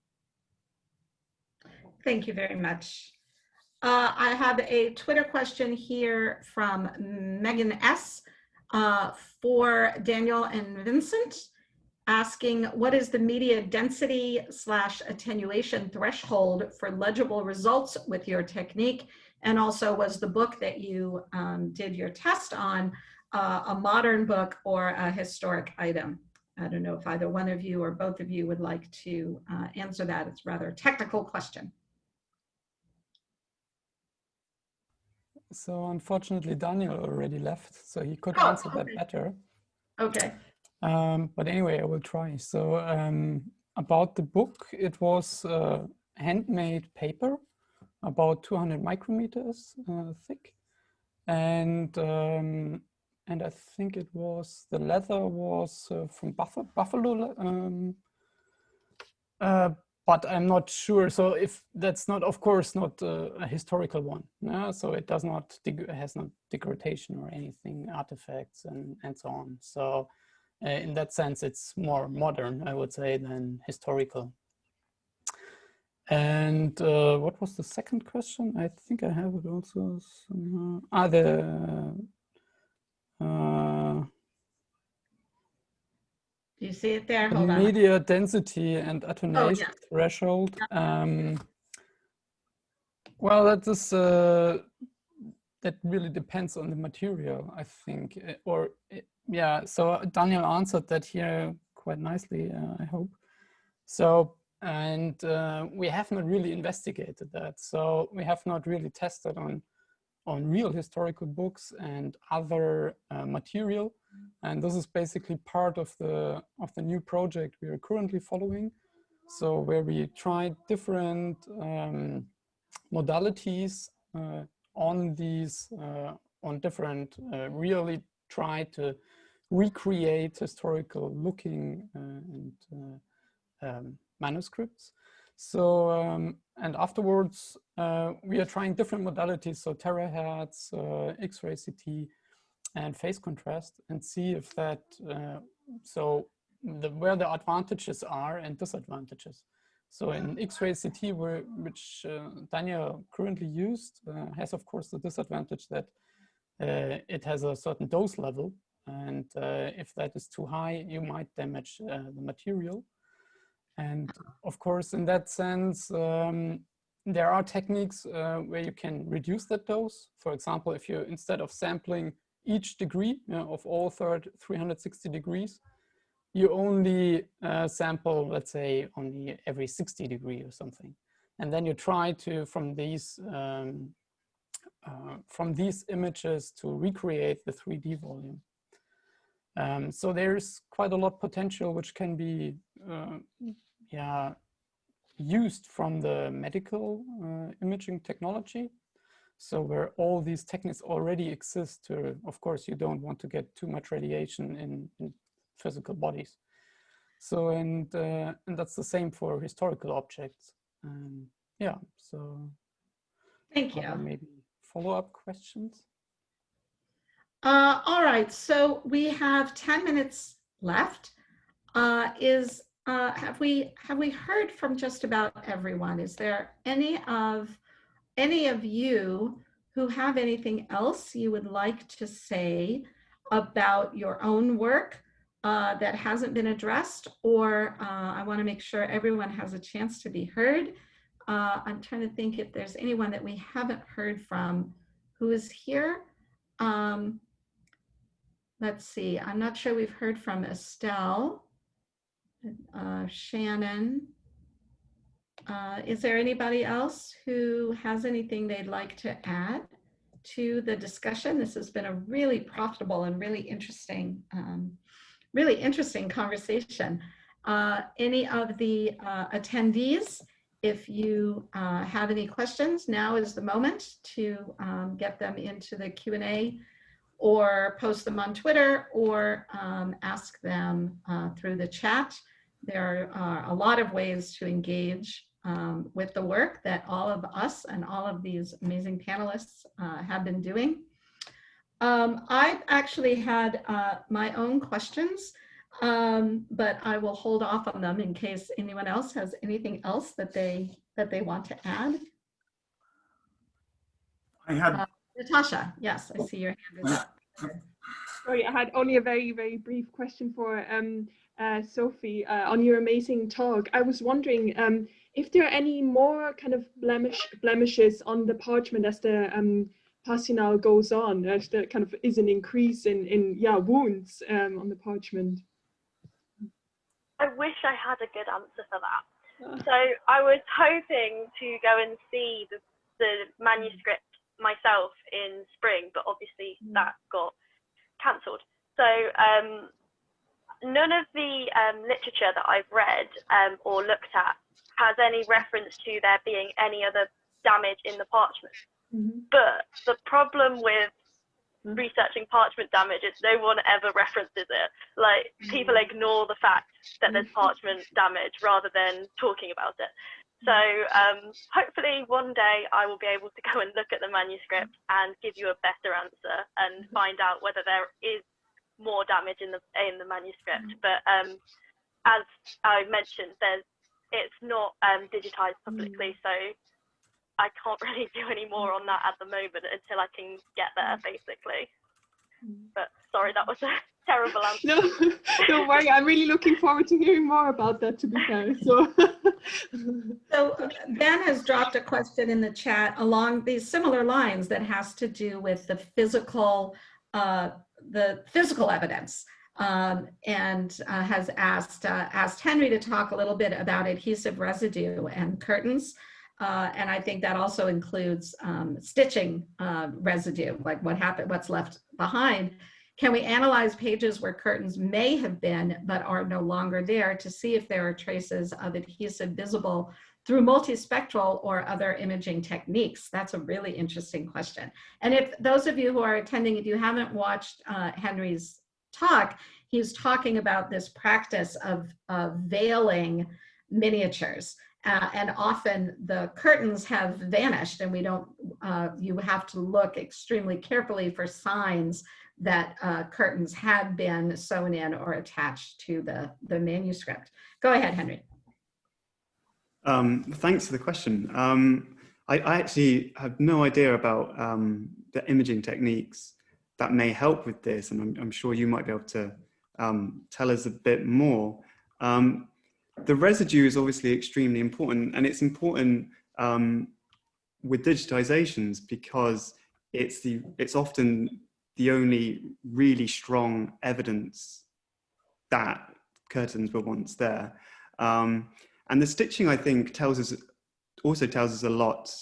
Thank you very much. I have a Twitter question here from Megan S. For Daniel and Vincent, asking what is the media density / attenuation threshold for legible results with your technique? And also, was the book that you did your test on a modern book or a historic item? I don't know if either one of you or both of you would like to answer that. It's rather a technical question. So unfortunately, Daniel already left, so he could answer that better. Okay. But anyway, I will try. So about the book, it was handmade paper, about 200 micrometers thick, and I think it was, the leather was from buffalo. But I'm not sure. So if that's not, of course, not a historical one. So it does not, it has no degradation or anything, artifacts and so on. So in that sense, it's more modern, I would say, than historical. And what was the second question? I think I have it also somehow. you see it there? The Hold on. media density and attenuation yes. threshold. Well, that is that really depends on the material, I think. Yeah. So Daniel answered that here quite nicely, I hope. So, and we have not really investigated that. So we have not really tested on real historical books and other material. And this is basically part of the new project we are currently following. So where we tried different modalities on these, on different, really try to recreate historical looking manuscripts. So, and afterwards, we are trying different modalities, so terahertz, X-ray CT, and phase contrast, and see if that, where the advantages are and disadvantages. So in X-ray CT, which Daniel currently used, has of course the disadvantage that it has a certain dose level, and if that is too high, you might damage the material. And of course, in that sense, there are techniques where you can reduce that dose. For example, if you, instead of sampling each degree of all 360 degrees, you only sample, let's say, only every 60 degree or something. And then you try to, from these images, to recreate the 3D volume. So there's quite a lot of potential which can be used from the medical imaging technology. So where all these techniques already exist to, of course, you don't want to get too much radiation in physical bodies. So, and that's the same for historical objects. Yeah, so. Thank you. Maybe follow-up questions? All right, so we have 10 minutes left. Have we heard from just about everyone? Is there any of you who have anything else you would like to say about your own work that hasn't been addressed? Or I want to make sure everyone has a chance to be heard. I'm trying to think if there's anyone that we haven't heard from who is here. Let's see, I'm not sure we've heard from Estelle, Shannon. Is there anybody else who has anything they'd like to add to the discussion? This has been a really profitable and really interesting conversation. Any of the attendees, if you have any questions, now is the moment to get them into the Q&A or post them on Twitter or ask them through the chat. There are a lot of ways to engage with the work that all of us and all of these amazing panelists have been doing. I've actually had my own questions, but I will hold off on them in case anyone else has anything else that they want to add. I had Natasha, yes, I see your hand is up. Sorry, I had only a very, very brief question for Sophie on your amazing talk. I was wondering if there are any more kind of blemishes on the parchment as the patinal goes on. There kind of is an increase in wounds on the parchment. I wish I had a good answer for that. So I was hoping to go and see the manuscript myself in spring, but obviously that got cancelled. So none of the literature that I've read or looked at has any reference to there being any other damage in the parchment. But the problem with researching parchment damage is no one ever references it. Like, people ignore the fact that there's parchment damage rather than talking about it. So hopefully one day I will be able to go and look at the manuscript and give you a better answer and find out whether there is more damage in the manuscript. But as I mentioned, it's not digitized publicly, so I can't really do any more on that at the moment until I can get there, basically. But sorry, that was a terrible answer. No, don't worry. I'm really looking forward to hearing more about that, to be fair. So, Ben has dropped a question in the chat along these similar lines that has to do with the physical evidence, and has asked Henry to talk a little bit about adhesive residue and curtains. And I think that also includes stitching residue, like what's left behind. Can we analyze pages where curtains may have been but are no longer there to see if there are traces of adhesive visible through multispectral or other imaging techniques? That's a really interesting question. And if those of you who are attending, if you haven't watched Henry's talk, he's talking about this practice of veiling miniatures. And often the curtains have vanished, and we don't, you have to look extremely carefully for signs that curtains had been sewn in or attached to the manuscript. Go ahead, Henry. Thanks for the question. I actually have no idea about the imaging techniques that may help with this, and I'm sure you might be able to tell us a bit more. The residue is obviously extremely important, and it's important with digitizations because it's often the only really strong evidence that curtains were once there. And the stitching, I think, also tells us a lot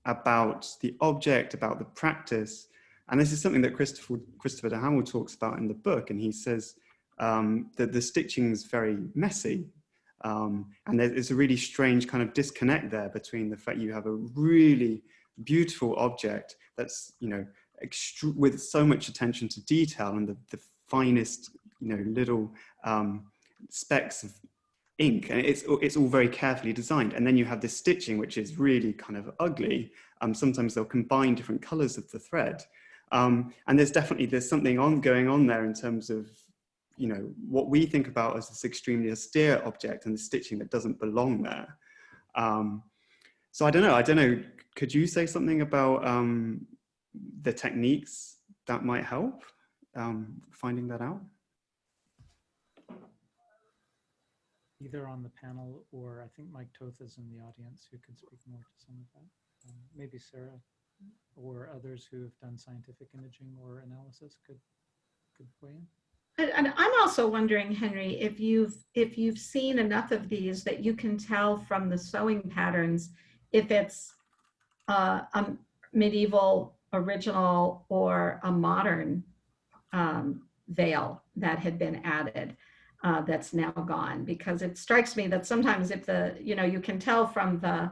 about the object, about the practice. And this is something that Christopher de Hamel talks about in the book. And he says that the stitching is very messy. And there's a really strange kind of disconnect there between the fact you have a really beautiful object that's, with so much attention to detail and the finest, little specks of ink, and it's all very carefully designed. And then you have this stitching, which is really kind of ugly. Sometimes they'll combine different colors of the thread. And there's something going on there in terms of, what we think about as this extremely austere object and the stitching that doesn't belong there. So I don't know. Could you say something about the techniques that might help finding that out? Either on the panel, or I think Mike Toth is in the audience who could speak more to some of that. Maybe Sarah or others who have done scientific imaging or analysis could weigh in. And I'm also wondering, Henry, if you've seen enough of these that you can tell from the sewing patterns if it's a medieval original or a modern veil that had been added that's now gone. Because it strikes me that sometimes if you can tell from the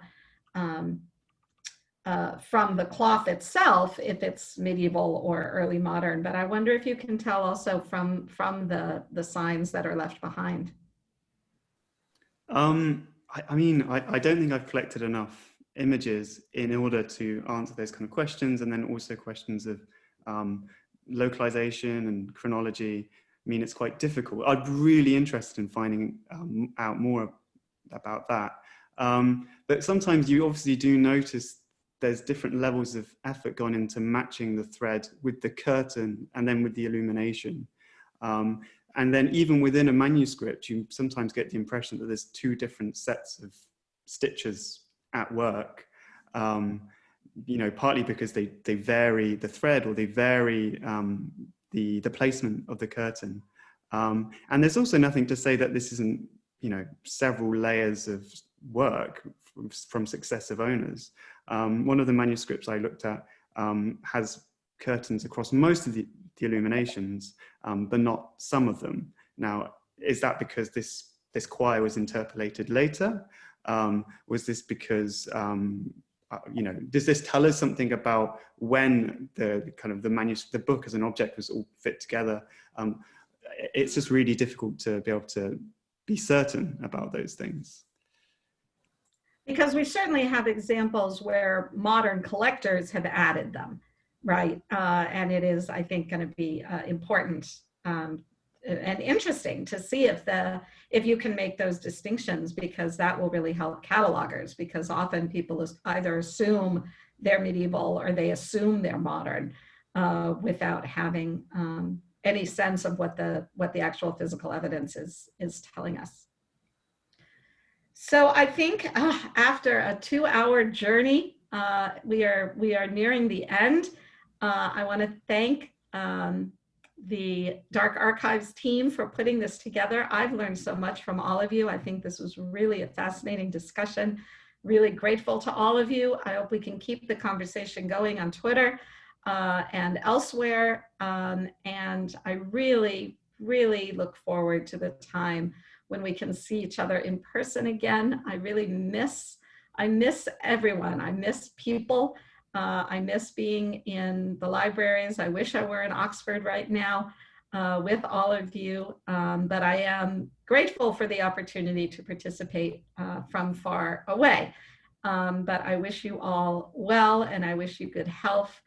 cloth itself if it's medieval or early modern, but I wonder if you can tell also from the signs that are left behind. I mean, I don't think I've collected enough images in order to answer those kind of questions, and then also questions of localization and chronology. I mean, it's quite difficult. I'd be really interested in finding out more about that. But sometimes you obviously do notice there's different levels of effort gone into matching the thread with the curtain and then with the illumination. And then even within a manuscript, you sometimes get the impression that there's two different sets of stitches at work, partly because they vary the thread, or they vary the placement of the curtain. And there's also nothing to say that this isn't, several layers of work from successive owners. One of the manuscripts I looked at has curtains across most of the illuminations, but not some of them. Now, is that because this quire was interpolated later? Was this because, does this tell us something about when the book as an object was all fit together? It's just really difficult to be able to be certain about those things. Because we certainly have examples where modern collectors have added them, right? And it is, I think, going to be important and interesting to see if you can make those distinctions, because that will really help catalogers, because often people either assume they're medieval or they assume they're modern without having any sense of what the actual physical evidence is telling us. So I think after a 2-hour journey, we are nearing the end. I want to thank the Dark Archives team for putting this together. I've learned so much from all of you. I think this was really a fascinating discussion. Really grateful to all of you. I hope we can keep the conversation going on Twitter and elsewhere. And I really, really look forward to the time when we can see each other in person again. I really miss everyone. I miss people. I miss being in the libraries. I wish I were in Oxford right now with all of you, but I am grateful for the opportunity to participate from far away. But I wish you all well, and I wish you good health,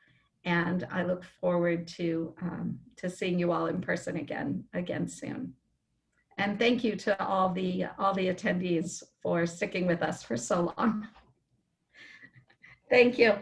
and I look forward to seeing you all in person again soon. And thank you to all the attendees for sticking with us for so long. Thank you.